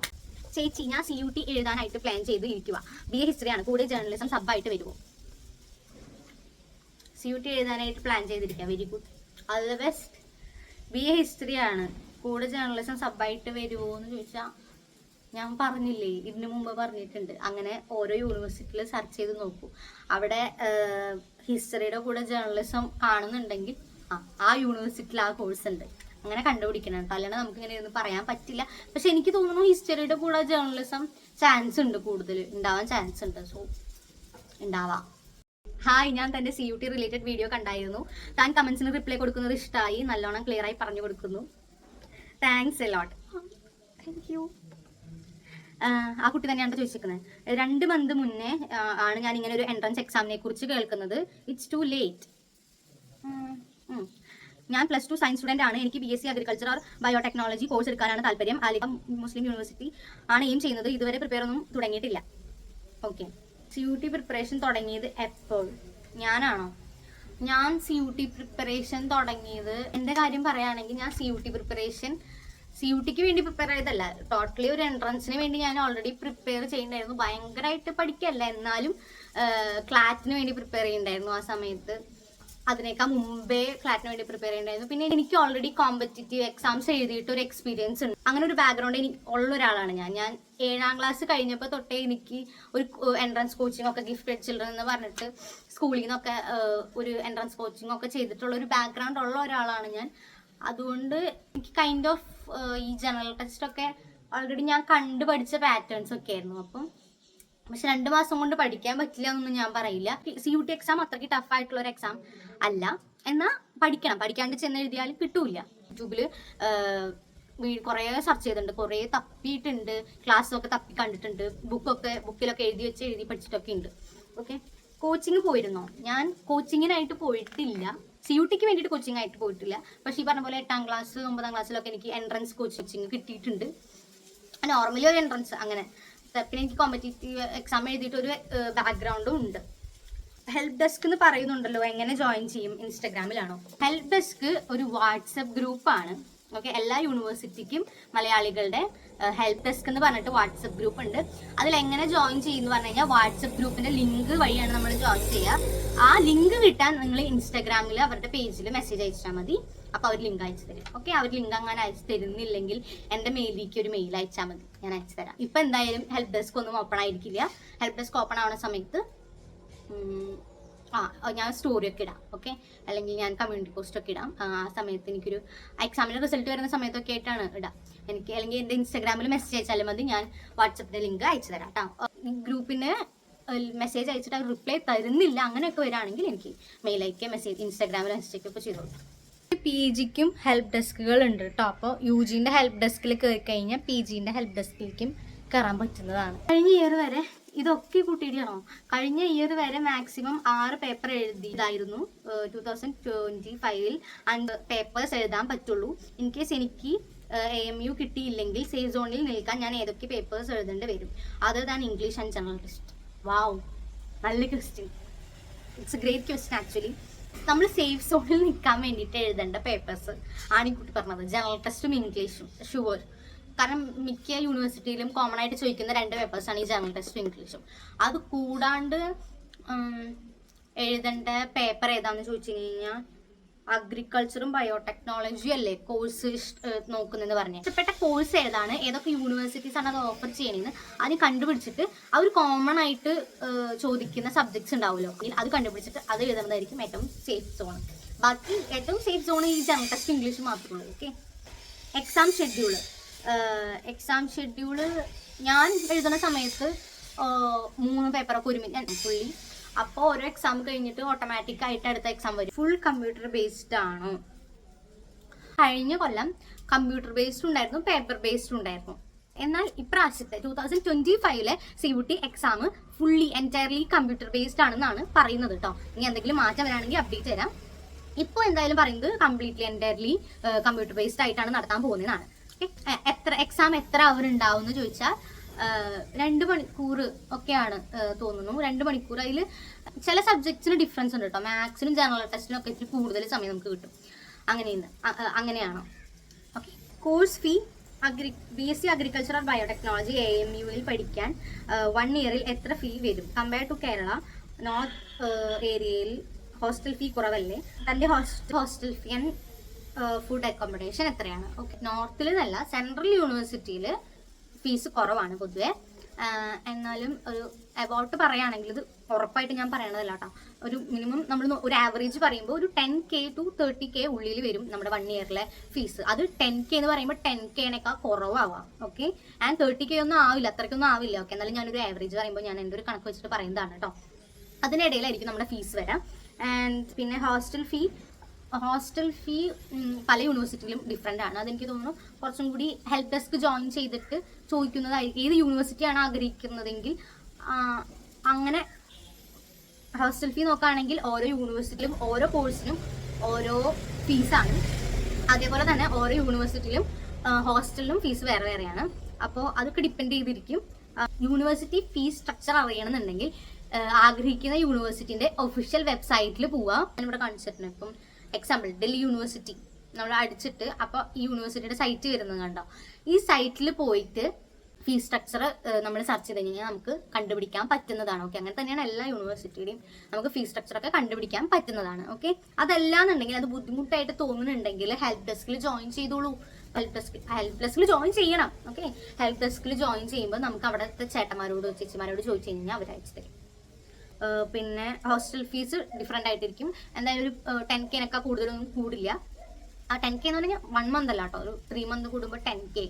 ചേച്ചി, ഞാൻ CUT എഴുതാനായിട്ട് പ്ലാൻ ചെയ്ത് ഇരിക്കുക. BA ഹിസ്റ്ററിയാണ്, കൂടെ ജേർണലിസം സബായിട്ട് വരുമോ? CUT എഴുതാനായിട്ട് പ്ലാൻ ചെയ്തിരിക്കുക. Very good, all the best. BA ഹിസ്റ്ററിയാണ്, കൂടെ ജേർണലിസം സബായിട്ട് വരുമോ എന്ന് ചോദിച്ചാൽ ഞാൻ പറഞ്ഞില്ലേ, ഇതിനു മുമ്പ് പറഞ്ഞിട്ടുണ്ട്. അങ്ങനെ ഓരോ യൂണിവേഴ്സിറ്റിയിൽ സെർച്ച് ചെയ്ത് നോക്കൂ. അവിടെ ഹിസ്റ്ററിയുടെ കൂടെ ജേർണലിസം കാണുന്നുണ്ടെങ്കിൽ ആ യൂണിവേഴ്സിറ്റിയിൽ ആ കോഴ്സ് ഉണ്ട്. അങ്ങനെ കണ്ടുപിടിക്കണം കേട്ടോ, അല്ലാണ്ട് നമുക്ക് ഇങ്ങനെ ഇരുന്ന് പറയാൻ പറ്റില്ല. പക്ഷെ എനിക്ക് തോന്നുന്നു ഹിസ്റ്ററിയുടെ കൂടെ ജേർണലിസം ചാൻസ് ഉണ്ട്, കൂടുതൽ ഉണ്ടാവാൻ ചാൻസ് ഉണ്ട്. സോ ഉണ്ടാവാം. ഹായ്, ഞാൻ തന്റെ CUT റിലേറ്റഡ് വീഡിയോ കണ്ടായിരുന്നു. താൻ കമന്റ്സിന് റിപ്ലൈ കൊടുക്കുന്നത് ഇഷ്ടമായി, നല്ലോണം ക്ലിയർ ആയി പറഞ്ഞു കൊടുക്കുന്നു. Thanks a lot. Thank you. ആ കുട്ടി തന്നെയാണ് ചോദിച്ചിരിക്കുന്നത്. 2 മന്ത് മുന്നേ ആണ് ഞാൻ ഇങ്ങനെ ഒരു എൻട്രൻസ് എക്സാമിനെ കുറിച്ച് കേൾക്കുന്നത്. It's to late. ഞാൻ +2 സയൻസ് സ്റ്റുഡൻ്റ് ആണ്. എനിക്ക് BSc agriculture or biotechnology course എടുക്കാനാണ് താല്പര്യം. ആലിഗ മുസ്ലിം യൂണിവേഴ്സിറ്റി ആണ് എയിം ചെയ്യുന്നത്. ഇതുവരെ പ്രിപ്പയർ ഒന്നും തുടങ്ങിയിട്ടില്ല. ഓക്കെ, CUT പ്രിപ്പറേഷൻ തുടങ്ങിയത് എപ്പോൾ? ഞാനാണോ? ഞാൻ CUT പ്രിപ്പറേഷൻ തുടങ്ങിയത്, എൻ്റെ കാര്യം പറയുകയാണെങ്കിൽ, ഞാൻ CUT പ്രിപ്പറേഷൻ CUTക്ക് വേണ്ടി പ്രിപ്പയർ ചെയ്തല്ല, ടോട്ടലി ഒരു എൻട്രൻസിന് വേണ്ടി ഞാൻ ഓൾറെഡി പ്രിപ്പയർ ചെയ്യുന്നുണ്ടായിരുന്നു. ഭയങ്കരമായിട്ട് പഠിക്കല്ല, എന്നാലും ക്ലാറ്റിന് വേണ്ടി പ്രിപ്പയർ ചെയ്യുന്നുണ്ടായിരുന്നു ആ സമയത്ത്. അതിനേക്കാൾ മുമ്പേ ക്ലാറ്റിന് വേണ്ടി പ്രിപ്പയർ ചെയ്യുന്നുണ്ടായിരുന്നു. പിന്നെ എനിക്ക് ഓൾറെഡി കോമ്പറ്റീറ്റീവ് എക്സാംസ് എഴുതിയിട്ട് ഒരു എക്സ്പീരിയൻസ് ഉണ്ട്. അങ്ങനെ ഒരു ബാക്ക്ഗ്രൗണ്ട് എനിക്ക് ഉള്ള ഒരാളാണ് ഞാൻ. 7ാം ക്ലാസ് കഴിഞ്ഞപ്പോൾ തൊട്ടേ എനിക്ക് ഒരു എൻട്രൻസ് കോച്ചിങ് ഒക്കെ ഗിഫ്റ്റഡ് ചിൽഡ്രൻ എന്ന് പറഞ്ഞിട്ട് സ്കൂളിൽ നിന്നൊക്കെ ഒരു എൻട്രൻസ് കോച്ചിങ് ഒക്കെ ചെയ്തിട്ടുള്ള ഒരു ബാക്ക്ഗ്രൗണ്ട് ഉള്ള ഒരാളാണ് ഞാൻ. അതുകൊണ്ട് എനിക്ക് കൈൻഡ് ഓഫ് ഈ ജനറൽ ടെസ്റ്റ് ഒക്കെ ഓൾറെഡി ഞാൻ കണ്ടു പഠിച്ച പാറ്റേൺസ് ഒക്കെ ആയിരുന്നു. അപ്പം പക്ഷെ 2 മാസം കൊണ്ട് പഠിക്കാൻ പറ്റില്ല എന്നൊന്നും ഞാൻ പറയില്ല. CUT എക്സാം അത്രയ്ക്ക് ടഫായിട്ടുള്ള ഒരു എക്സാം അല്ല. എന്നാൽ പഠിക്കണം, പഠിക്കാണ്ട് ചെന്ന് എഴുതിയാലും കിട്ടൂല. യൂട്യൂബിൽ കുറേ സെർച്ച് ചെയ്തിട്ടുണ്ട്, കുറേ തപ്പിയിട്ടുണ്ട്, ക്ലാസ്സൊക്കെ തപ്പി കണ്ടിട്ടുണ്ട്, ബുക്കിലൊക്കെ എഴുതി പഠിച്ചിട്ടൊക്കെ ഉണ്ട്. ഓക്കെ, കോച്ചിങ് പോയിരുന്നോ? ഞാൻ കോച്ചിങ്ങിനായിട്ട് പോയിട്ടില്ല. CUTക്ക് വേണ്ടിയിട്ട് കോച്ചിങ് ആയിട്ട് പോയിട്ടില്ല. പക്ഷേ ഈ പറഞ്ഞ പോലെ 8ാം ക്ലാസ് 9ാം ക്ലാസ്സിലൊക്കെ എനിക്ക് എൻട്രൻസ് കോച്ചിങ് കിട്ടിയിട്ടുണ്ട്. നോർമലി ഒരു എൻട്രൻസ് അങ്ങനെ. പിന്നെ എനിക്ക് കോമ്പറ്റീറ്റീവ് എക്സാം എഴുതിയിട്ട് ഒരു ബാക്ക്ഗ്രൗണ്ടും ഉണ്ട്. ഹെൽപ്പ് ഡെസ്ക് എന്ന് പറയുന്നുണ്ടല്ലോ, എങ്ങനെ ജോയിൻ ചെയ്യും? ഇൻസ്റ്റഗ്രാമിലാണോ? ഹെൽപ്പ് ഡെസ്ക് ഒരു വാട്സപ്പ് ഗ്രൂപ്പാണ്. ഓക്കെ, എല്ലാ യൂണിവേഴ്സിറ്റിക്കും മലയാളികളുടെ ഹെൽപ്പ് ഡെസ്ക് എന്ന് പറഞ്ഞിട്ട് വാട്സപ്പ് ഗ്രൂപ്പ് ഉണ്ട്. അതിലെങ്ങനെ ജോയിൻ ചെയ്യുമെന്ന് പറഞ്ഞു കഴിഞ്ഞാൽ, വാട്സപ്പ് ഗ്രൂപ്പിന്റെ ലിങ്ക് വഴിയാണ് നമ്മൾ ജോയിൻ ചെയ്യുക. ആ ലിങ്ക് കിട്ടാൻ നിങ്ങൾ ഇൻസ്റ്റാഗ്രാമിൽ അവരുടെ പേജിൽ മെസ്സേജ് അയച്ചാൽ മതി. അപ്പോൾ അവർ ലിങ്ക് അയച്ചു തരും. ഓക്കെ, അവർ ലിങ്ക് അങ്ങനെ അയച്ചു തരുന്നില്ലെങ്കിൽ എൻ്റെ മെയിലിലേക്ക് ഒരു മെയിൽ അയച്ചാൽ മതി, ഞാൻ അയച്ചു തരാം. ഇപ്പം എന്തായാലും ഹെൽപ്പ് ഡെസ്ക് ഒന്നും ഓപ്പൺ ആയിരിക്കില്ല. ഹെൽപ്പ് ഡെസ്ക് ഓപ്പൺ ആവുന്ന സമയത്ത് ഞാൻ സ്റ്റോറി ഒക്കെ ഇടാം. ഓക്കെ, അല്ലെങ്കിൽ ഞാൻ കമ്മ്യൂണിറ്റി പോസ്റ്റ് ഒക്കെ ഇടാം. ആ സമയത്ത് എനിക്കൊരു എക്സാമിൻ്റെ റിസൾട്ട് വരുന്ന സമയത്തൊക്കെ ആയിട്ടാണ് ഇടാം. എനിക്ക് അല്ലെങ്കിൽ എൻ്റെ ഇൻസ്റ്റാഗ്രാമിൽ മെസ്സേജ് അയച്ചാലും മതി, ഞാൻ വാട്സപ്പിൻ്റെ ലിങ്ക് അയച്ചു തരാം കേട്ടോ. ഗ്രൂപ്പിന് മെസ്സേജ് അയച്ചിട്ട് അവർ റിപ്ലൈ തരുന്നില്ല, അങ്ങനെയൊക്കെ വരികയാണെങ്കിൽ എനിക്ക് മെയിൽ അയക്കുക, ഇൻസ്റ്റാഗ്രാമിൽ മെസ്സേജ് ഒക്കെ ചെയ്തോളൂ. PGക്കും ഹെൽപ്പ് ഡെസ്കുകൾ ഉണ്ട് കേട്ടോ. അപ്പോൾ UGൻ്റെ ഹെൽപ്പ് ഡെസ്കിൽ കയറി കഴിഞ്ഞാൽ PGൻ്റെ ഹെൽപ്പ് ഡെസ്കിലേക്കും കയറാൻ പറ്റുന്നതാണ്. കഴിഞ്ഞ ഇയർ വരെ ഇതൊക്കെ കൂട്ടിയിടണോ? കഴിഞ്ഞ ഇയർ വരെ മാക്സിമം 6 പേപ്പർ എഴുതിയതായിരുന്നു 2025 ആൻഡ് പേപ്പേഴ്സ് എഴുതാൻ പറ്റുള്ളൂ. ഇൻ കേസ് എനിക്ക് AMU കിട്ടിയില്ലെങ്കിൽ സേഫ് സോണിൽ നിൽക്കാൻ ഞാൻ ഏതൊക്കെ പേപ്പേഴ്സ് എഴുതേണ്ടി വരും? Other than English and general test. Wow, നല്ല question. It's a great question actually. നമ്മൾ സേഫ് സോണിൽ നിൽക്കാൻ വേണ്ടിയിട്ട് എഴുതേണ്ട പേപ്പേഴ്സ് ആണ് ഈ കുട്ടി പറഞ്ഞത്. ജനറൽ ടെസ്റ്റും ഇംഗ്ലീഷും ഷുവർ. കാരണം മിക്ക യൂണിവേഴ്സിറ്റിയിലും കോമൺ ആയിട്ട് ചോദിക്കുന്ന 2 പേപ്പേഴ്സാണ് ഈ ജനറൽ ടെസ്റ്റും ഇംഗ്ലീഷും. അത് കൂടാണ്ട് എഴുതേണ്ട പേപ്പർ ഏതാണെന്ന് ചോദിച്ചു കഴിഞ്ഞാൽ അഗ്രികൾച്ചറും ബയോടെക്നോളജിയും അല്ലേ കോഴ്സ് നോക്കുന്നതെന്ന് പറഞ്ഞു. ഇഷ്ടപ്പെട്ട കോഴ്സ് ഏതാണ്, ഏതൊക്കെ യൂണിവേഴ്സിറ്റീസ് ആണ് അത് ഓഫർ ചെയ്യണമെന്ന് അത് കണ്ടുപിടിച്ചിട്ട് അവർ കോമൺ ആയിട്ട് ചോദിക്കുന്ന സബ്ജക്ട്സ് ഉണ്ടാവുമല്ലോ, അത് കണ്ടുപിടിച്ചിട്ട് അത് എഴുതുന്നതായിരിക്കും ഏറ്റവും സേഫ് സോൺ. ബാക്കി ഏറ്റവും സേഫ് സോൺ ഈ ജനറൽ ടെസ്റ്റ് ഇംഗ്ലീഷ് മാത്രമേ ഉള്ളൂ. ഓക്കെ. എക്സാം ഷെഡ്യൂള് ഞാൻ എഴുതുന്ന സമയത്ത് 3 പേപ്പറൊക്കെ ഒരുമിച്ച് ഫുള്ളി. അപ്പോൾ ഓരോ എക്സാം കഴിഞ്ഞിട്ട് ഓട്ടോമാറ്റിക് ആയിട്ട് അടുത്ത എക്സാം വരും. ഫുൾ കമ്പ്യൂട്ടർ ബേസ്ഡ് ആണ്. കഴിഞ്ഞ കൊല്ലം കമ്പ്യൂട്ടർ ബേസ്ഡ് ഉണ്ടായിരുന്നു, പേപ്പർ ബേസ്ഡ് ഉണ്ടായിരുന്നു. എന്നാൽ ഇപ്രാവശ്യത്തെ 2025 CUT exam fully entirely computer based ആണെന്നാണ് പറയുന്നത് കേട്ടോ. ഇനി എന്തെങ്കിലും മാറ്റം വരാണെങ്കിൽ അപ്ഡേറ്റ് തരാം. ഇപ്പോൾ എന്തായാലും പറയുന്നത് കംപ്ലീറ്റ്ലി എൻറ്റയർലി കമ്പ്യൂട്ടർ ബേസ്ഡ് ആയിട്ടാണ് നടത്താൻ പോകുന്നതാണ്. എക്സാം എത്ര അവർ ഉണ്ടാവും എന്ന് ചോദിച്ചാൽ 2 മണിക്കൂർ ഒക്കെയാണ് തോന്നുന്നു. 2 മണിക്കൂർ. അതിൽ ചില സബ്ജക്ട്സിന് ഡിഫറൻസ് ഉണ്ട് കേട്ടോ. മാത്സിനും ജനറൽ ടെസ്റ്റിനും ഒക്കെ ഇത്തിരി കൂടുതൽ സമയം നമുക്ക് കിട്ടും. അങ്ങനെയാണ്. Okay. Course fee BSc agriculture or biotechnology AMUവിൽ പഠിക്കാൻ 1 ഇയറിൽ എത്ര ഫീ വരും? കമ്പയർ ടു കേരള നോർത്ത് ഏരിയയിൽ ഹോസ്റ്റൽ ഫീ കുറവല്ലേ? തൻ്റെ hostel fee and food accommodation എത്രയാണ്? ഓക്കെ. നോർത്തിൽ നിന്നല്ല, സെൻട്രൽ യൂണിവേഴ്സിറ്റിയിൽ ഫീസ് കുറവാണ് പൊതുവെ. എന്നാലും ഒരു അബൌട്ട് പറയുകയാണെങ്കിൽ ഇത് ഉറപ്പായിട്ട് ഞാൻ പറയണതല്ല കേട്ടോ. ഒരു മിനിമം നമ്മൾ ഒരു ആവറേജ് പറയുമ്പോൾ ഒരു 10K to 30K ഉള്ളിൽ വരും നമ്മുടെ 1 ഇയറിലെ ഫീസ്. അത് 10K എന്ന് പറയുമ്പോൾ 10K-നേക്കാൾ കുറവാവാം. ഓക്കെ. ആൻഡ് 30K ഒന്നും ആവില്ല, അത്രയ്ക്കൊന്നും ആവില്ല. ഓക്കെ. എന്നാലും ഞാനൊരു ആവറേജ് പറയുമ്പോൾ ഞാൻ എൻ്റെ ഒരു കണക്ക് വെച്ചിട്ട് പറയുന്നതാണ് കേട്ടോ. അതിനിടയിലായിരിക്കും നമ്മുടെ ഫീസ് വരാം. ആൻഡ് പിന്നെ ഹോസ്റ്റൽ ഫീ പല യൂണിവേഴ്സിറ്റിയിലും ഡിഫറെൻ്റ് ആണ്. അതെനിക്ക് തോന്നുന്നു കുറച്ചും കൂടി ഹെൽപ്പ് ഡെസ്ക് ജോയിൻ ചെയ്തിട്ട് ചോദിക്കുന്നതായിരിക്കും. ഏത് യൂണിവേഴ്സിറ്റിയാണ് ആഗ്രഹിക്കുന്നതെങ്കിൽ അങ്ങനെ ഹോസ്റ്റൽ ഫീ നോക്കുകയാണെങ്കിൽ ഓരോ യൂണിവേഴ്സിറ്റിയിലും ഓരോ കോഴ്സിനും ഓരോ ഫീസാണ്. അതേപോലെ തന്നെ ഓരോ യൂണിവേഴ്സിറ്റിയിലും ഹോസ്റ്റലിലും ഫീസ് വേറെ വേറെയാണ്. അപ്പോൾ അതൊക്കെ ഡിപ്പെൻഡ് ചെയ്തിരിക്കും. യൂണിവേഴ്സിറ്റി ഫീസ് സ്ട്രക്ചർ അറിയണമെന്നുണ്ടെങ്കിൽ ആഗ്രഹിക്കുന്ന യൂണിവേഴ്സിറ്റിൻ്റെ ഒഫീഷ്യൽ വെബ്സൈറ്റിൽ പോവുക. ഞാനിവിടെ കാണിച്ചിട്ടുണ്ട്. ഇപ്പം എക്സാമ്പിൾ ഡൽഹി യൂണിവേഴ്സിറ്റി നമ്മൾ അടിച്ചിട്ട് അപ്പോൾ ഈ യൂണിവേഴ്സിറ്റിയുടെ സൈറ്റ് വരുന്നത് കണ്ടോ. ഈ സൈറ്റിൽ പോയിട്ട് ഫീസ് സ്ട്രക്ചർ നമ്മൾ സെർച്ച് ചെയ്ത് കഴിഞ്ഞാൽ നമുക്ക് കണ്ടുപിടിക്കാൻ പറ്റുന്നതാണ്. ഓക്കെ. അങ്ങനെ തന്നെയാണ് എല്ലാ യൂണിവേഴ്സിറ്റിയുടെയും നമുക്ക് ഫീസ് സ്ട്രക്ചറൊക്കെ കണ്ടുപിടിക്കാൻ പറ്റുന്നതാണ്. ഓക്കെ. അതല്ലാന്നുണ്ടെങ്കിൽ അത് ബുദ്ധിമുട്ടായിട്ട് തോന്നുന്നുണ്ടെങ്കിൽ ഹെൽപ്പ് ഡെസ്കിൽ ജോയിൻ ചെയ്തോളൂ. ഹെൽപ്പ് ഡെസ്കിൽ ജോയിൻ ചെയ്യണം. ഓക്കെ. ഹെൽപ്പ് ഡെസ്കിൽ ജോയിൻ ചെയ്യുമ്പോൾ നമുക്ക് അവിടുത്തെ ചേട്ടന്മാരോട് ചേച്ചിമാരോട് ചോദിച്ചു കഴിഞ്ഞാൽ അവർ അയച്ചു തരും. പിന്നെ ഹോസ്റ്റൽ ഫീസ് ഡിഫറെൻ്റ് ആയിട്ടിരിക്കും. എന്തായാലും ഒരു 10K-നേക്കാൾ കൂടുതലൊന്നും കൂടില്ല. ആ 10K എന്ന് പറഞ്ഞാൽ 1 മന്ത് അല്ല കേട്ടോ. ഒരു 3 മന്ത് കൂടുമ്പോൾ 10K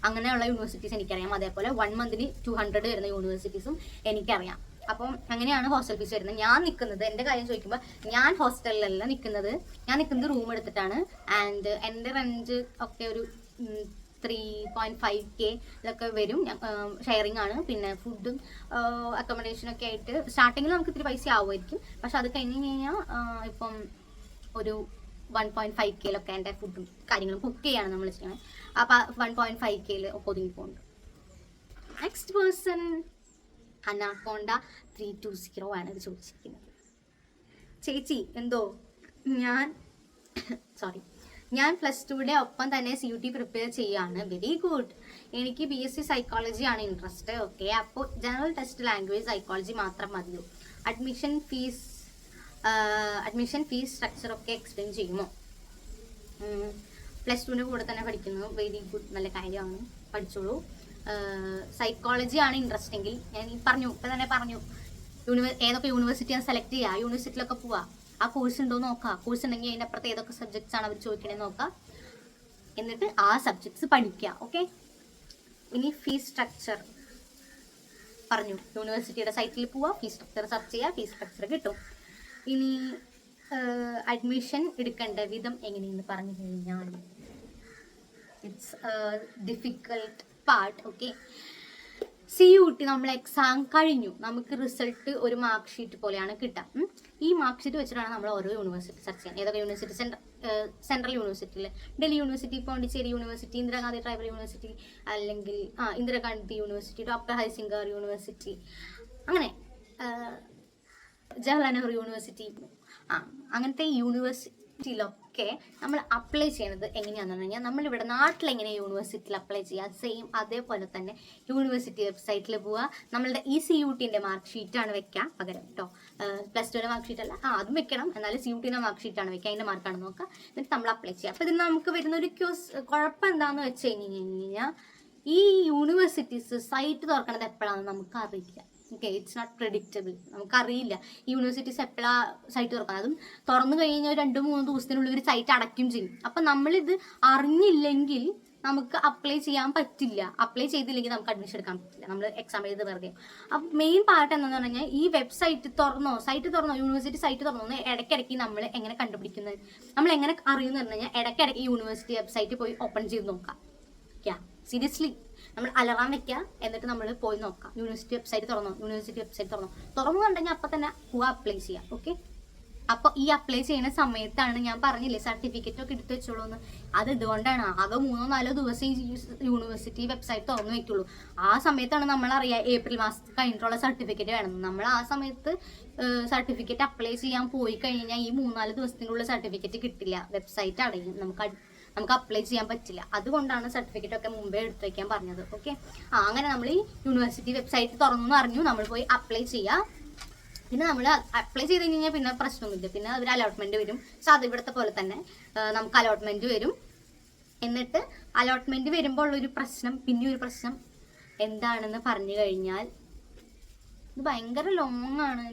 അങ്ങനെയുള്ള യൂണിവേഴ്സിറ്റീസ് എനിക്കറിയാം. അതേപോലെ 1 മന്തിന് 200 വരുന്ന യൂണിവേഴ്സിറ്റീസും എനിക്കറിയാം. അപ്പം അങ്ങനെയാണ് ഹോസ്റ്റൽ ഫീസ് വരുന്നത്. ഞാൻ നിൽക്കുന്നത്, എൻ്റെ കാര്യം ചോദിക്കുമ്പോൾ ഞാൻ ഹോസ്റ്റലിലല്ല നിൽക്കുന്നത്. ഞാൻ നിൽക്കുന്നത് റൂം എടുത്തിട്ടാണ്. ആൻഡ് എൻ്റെ റെൻറ്റ് ഒക്കെ ഒരു 3.5K ഇതൊക്കെ വരും. ഷെയറിംഗ് ആണ്. പിന്നെ ഫുഡും അക്കോമഡേഷനൊക്കെ ആയിട്ട് സ്റ്റാർട്ടിങ്ങിൽ നമുക്ക് ഇത്തിരി പൈസ ആവുമായിരിക്കും. പക്ഷെ അത് കഴിഞ്ഞ് കഴിഞ്ഞാൽ ഇപ്പം ഒരു 1.5K-ലൊക്കെ എൻ്റെ ഫുഡും കാര്യങ്ങളും കുക്ക് ചെയ്യാണ് നമ്മൾ ചെയ്യണത്. അപ്പോൾ 1.5K-ൽ ഒതുങ്ങി പോകുന്നുണ്ട്. നെക്സ്റ്റ് പേഴ്സൺ അനാക്കോണ്ട 320 ആണ് ഇത് ചോദിച്ചിരിക്കുന്നത്. ചേച്ചി എന്തോ ഞാൻ +2യുടെ ഒപ്പം തന്നെ CUT പ്രിപ്പയർ ചെയ്യാണ്. Very good. എനിക്ക് BSc സൈക്കോളജി ആണ് ഇൻട്രസ്റ്റ്. ഓക്കെ. അപ്പോൾ ജനറൽ ടെസ്റ്റ് ലാംഗ്വേജ് സൈക്കോളജി മാത്രം മതിയോ? അഡ്മിഷൻ ഫീസ് സ്ട്രക്ചറൊക്കെ എക്സ്പ്ലെയിൻ ചെയ്യുമോ? +2ൻ്റെ കൂടെ തന്നെ പഠിക്കുന്നു. Very good. നല്ല കാര്യമാണ്. പഠിച്ചോളൂ. സൈക്കോളജി ആണ് ഇൻട്രസ്റ്റ് എങ്കിൽ ഞാൻ ഇപ്പം തന്നെ പറഞ്ഞു ഏതൊക്കെ യൂണിവേഴ്സിറ്റിയാണ് സെലക്ട് ചെയ്യുക. യൂണിവേഴ്സിറ്റിയിലൊക്കെ പോവുക. ആ കോഴ്സ് ഉണ്ടോ നോക്കുക. കോഴ്സ് ഉണ്ടെങ്കിൽ അതിൻ്റെ അപ്പുറത്ത് ഏതൊക്കെ സബ്ജക്ട്സ് ആണ് അവർ ചോദിക്കണേ നോക്കുക. എന്നിട്ട് ആ സബ്ജക്ട്സ് പഠിക്കുക. ഓക്കെ. ഇനി ഫീസ് സ്ട്രക്ചർ പറഞ്ഞു. യൂണിവേഴ്സിറ്റിയുടെ സൈറ്റിൽ പോവുക, ഫീസ് സ്ട്രക്ചർ സെർച്ച് ചെയ്യുക, ഫീസ് സ്ട്രക്ചർ കിട്ടും. ഇനി അഡ്മിഷൻ എടുക്കേണ്ട വിധം എങ്ങനെയെന്ന് പറഞ്ഞു കഴിഞ്ഞാൽ it's difficult part. Okay. CUT നമ്മൾ എക്സാം കഴിഞ്ഞു. നമുക്ക് റിസൾട്ട് ഒരു മാർക്ക് ഷീറ്റ് പോലെയാണ് കിട്ടുക. ഈ മാർക്ക് ഷീറ്റ് വെച്ചിട്ടാണ് നമ്മൾ ഓരോ യൂണിവേഴ്സിറ്റി സെർച്ച് ചെയ്യാൻ. ഏതൊക്കെ യൂണിവേഴ്സിറ്റി? സെൻട്രൽ യൂണിവേഴ്സിറ്റിയിൽ Delhi university, Pondicherry university, Indira Gandhi tribal university, അല്ലെങ്കിൽ ഇന്ദിരാഗാന്ധി യൂണിവേഴ്സിറ്റി, ഡോക്ടർ ഹരിസിംഗർ യൂണിവേഴ്സിറ്റി, അങ്ങനെ ജവഹർലാൽ നെഹ്റു യൂണിവേഴ്സിറ്റി, അങ്ങനത്തെ യൂണിവേഴ്സിറ്റിയിലൊക്കെ നമ്മൾ അപ്ലൈ ചെയ്യുന്നത് എങ്ങനെയാണെന്ന് പറഞ്ഞു കഴിഞ്ഞാൽ നമ്മളിവിടെ നാട്ടിലെങ്ങനെ യൂണിവേഴ്സിറ്റിയിൽ അപ്ലൈ ചെയ്യുക സെയിം അതേപോലെ തന്നെ യൂണിവേഴ്സിറ്റി വെബ്സൈറ്റിൽ പോവുക. നമ്മളുടെ ഈ CUTൻ്റെ മാർക്ക് ഷീറ്റാണ് വെക്കുക പകരം കേട്ടോ. +2 മാർക്ക് ഷീറ്റ് അല്ല, അതും വെക്കണം, എന്നാലും CUTൻ്റെ മാർക്ക് ഷീറ്റാണ് വെക്കുക, അതിൻ്റെ മാർക്കാണ് നോക്കുക. എന്നിട്ട് നമ്മൾ അപ്ലൈ ചെയ്യുക. അപ്പോൾ ഇതിന് നമുക്ക് വരുന്ന ഒരു കുഴപ്പം എന്താണെന്ന് വെച്ച് കഴിഞ്ഞാൽ ഈ യൂണിവേഴ്സിറ്റീസ് സൈറ്റ് തുറക്കണത് എപ്പോഴാണെന്ന് നമുക്ക് അറിയില്ല. Okay, it's not predictable. നമുക്കറിയില്ല ഈ യൂണിവേഴ്സിറ്റീസ് എപ്പോഴാണ് സൈറ്റ് തുറക്കുന്നത്. അതും തുറന്നു കഴിഞ്ഞാൽ 2-3 ദിവസത്തിനുള്ളിൽ ഒരു സൈറ്റ് അടയ്ക്കും ചെയ്യും. അപ്പം നമ്മളിത് അറിഞ്ഞില്ലെങ്കിൽ നമുക്ക് അപ്ലൈ ചെയ്യാൻ പറ്റില്ല. അപ്ലൈ ചെയ്തില്ലെങ്കിൽ നമുക്ക് അഡ്മിഷൻ എടുക്കാൻ പറ്റില്ല. നമ്മൾ എക്സാം എഴുതി വെറുതെ. അപ്പം മെയിൻ പാർട്ട് എന്താണെന്ന് പറഞ്ഞാൽ ഈ വെബ്സൈറ്റ് സൈറ്റ് തുറന്നോ യൂണിവേഴ്സിറ്റി സൈറ്റ് തുറന്നോ എന്ന് ഇടയ്ക്കിടയ്ക്ക് നമ്മൾ എങ്ങനെ കണ്ടുപിടിക്കുന്നത്, നമ്മൾ എങ്ങനെ അറിയുമെന്ന് പറഞ്ഞു കഴിഞ്ഞാൽ ഇടയ്ക്കിടയ്ക്ക് യൂണിവേഴ്സിറ്റി വെബ്സൈറ്റ് പോയി ഓപ്പൺ ചെയ്ത് നോക്കാം. സീരിയസ്ലി നമ്മൾ അലറാൻ വെക്കുക, എന്നിട്ട് നമ്മൾ പോയി നോക്കാം യൂണിവേഴ്സിറ്റി വെബ്സൈറ്റ് തുറന്നു കണ്ടെങ്കിൽ അപ്പം തന്നെ പോവാ അപ്ലൈ ചെയ്യാം. ഓക്കെ, അപ്പോൾ ഈ അപ്ലൈ ചെയ്യുന്ന സമയത്താണ് ഞാൻ പറഞ്ഞില്ലേ സർട്ടിഫിക്കറ്റ് ഒക്കെ എടുത്ത് വെച്ചോളൂ എന്ന്. അത് ഇതുകൊണ്ടാണ് ആകെ 3-4 ദിവസം ഈ യൂണിവേഴ്സിറ്റി വെബ്സൈറ്റ് തുറന്നു വെക്കുള്ളൂ. ആ സമയത്താണ് നമ്മളറിയാം ഏപ്രിൽ മാസത്തിൽ കഴിഞ്ഞിട്ടുള്ള സർട്ടിഫിക്കറ്റ് വേണം. നമ്മൾ ആ സമയത്ത് സർട്ടിഫിക്കറ്റ് അപ്ലൈ ചെയ്യാൻ പോയി കഴിഞ്ഞാൽ ഈ 3-4 ദിവസത്തിനുള്ള സർട്ടിഫിക്കറ്റ് കിട്ടില്ല, വെബ്സൈറ്റ് അടയും, നമുക്ക് അപ്ലൈ ചെയ്യാൻ പറ്റില്ല. അതുകൊണ്ടാണ് സർട്ടിഫിക്കറ്റ് ഒക്കെ മുമ്പേ എടുത്തു വയ്ക്കാൻ പറഞ്ഞത്. ഓക്കെ, അങ്ങനെ നമ്മൾ ഈ യൂണിവേഴ്സിറ്റി വെബ്സൈറ്റ് തുറന്നു അറിഞ്ഞു, നമ്മൾ പോയി അപ്ലൈ ചെയ്യുക. പിന്നെ നമ്മൾ അപ്ലൈ ചെയ്ത് കഴിഞ്ഞാൽ പിന്നെ പ്രശ്നമൊന്നുമില്ല. പിന്നെ അവർ അലോട്ട്മെന്റ് വരും. അത് ഇവിടുത്തെ പോലെ തന്നെ നമുക്ക് അലോട്ട്മെന്റ് വരും. എന്നിട്ട് അലോട്ട്മെന്റ് വരുമ്പോൾ ഉള്ളൊരു പ്രശ്നം, പിന്നെ ഒരു പ്രശ്നം എന്താണെന്ന് പറഞ്ഞു കഴിഞ്ഞാൽ ഇത് ഭയങ്കര ലോങ് ആണ്.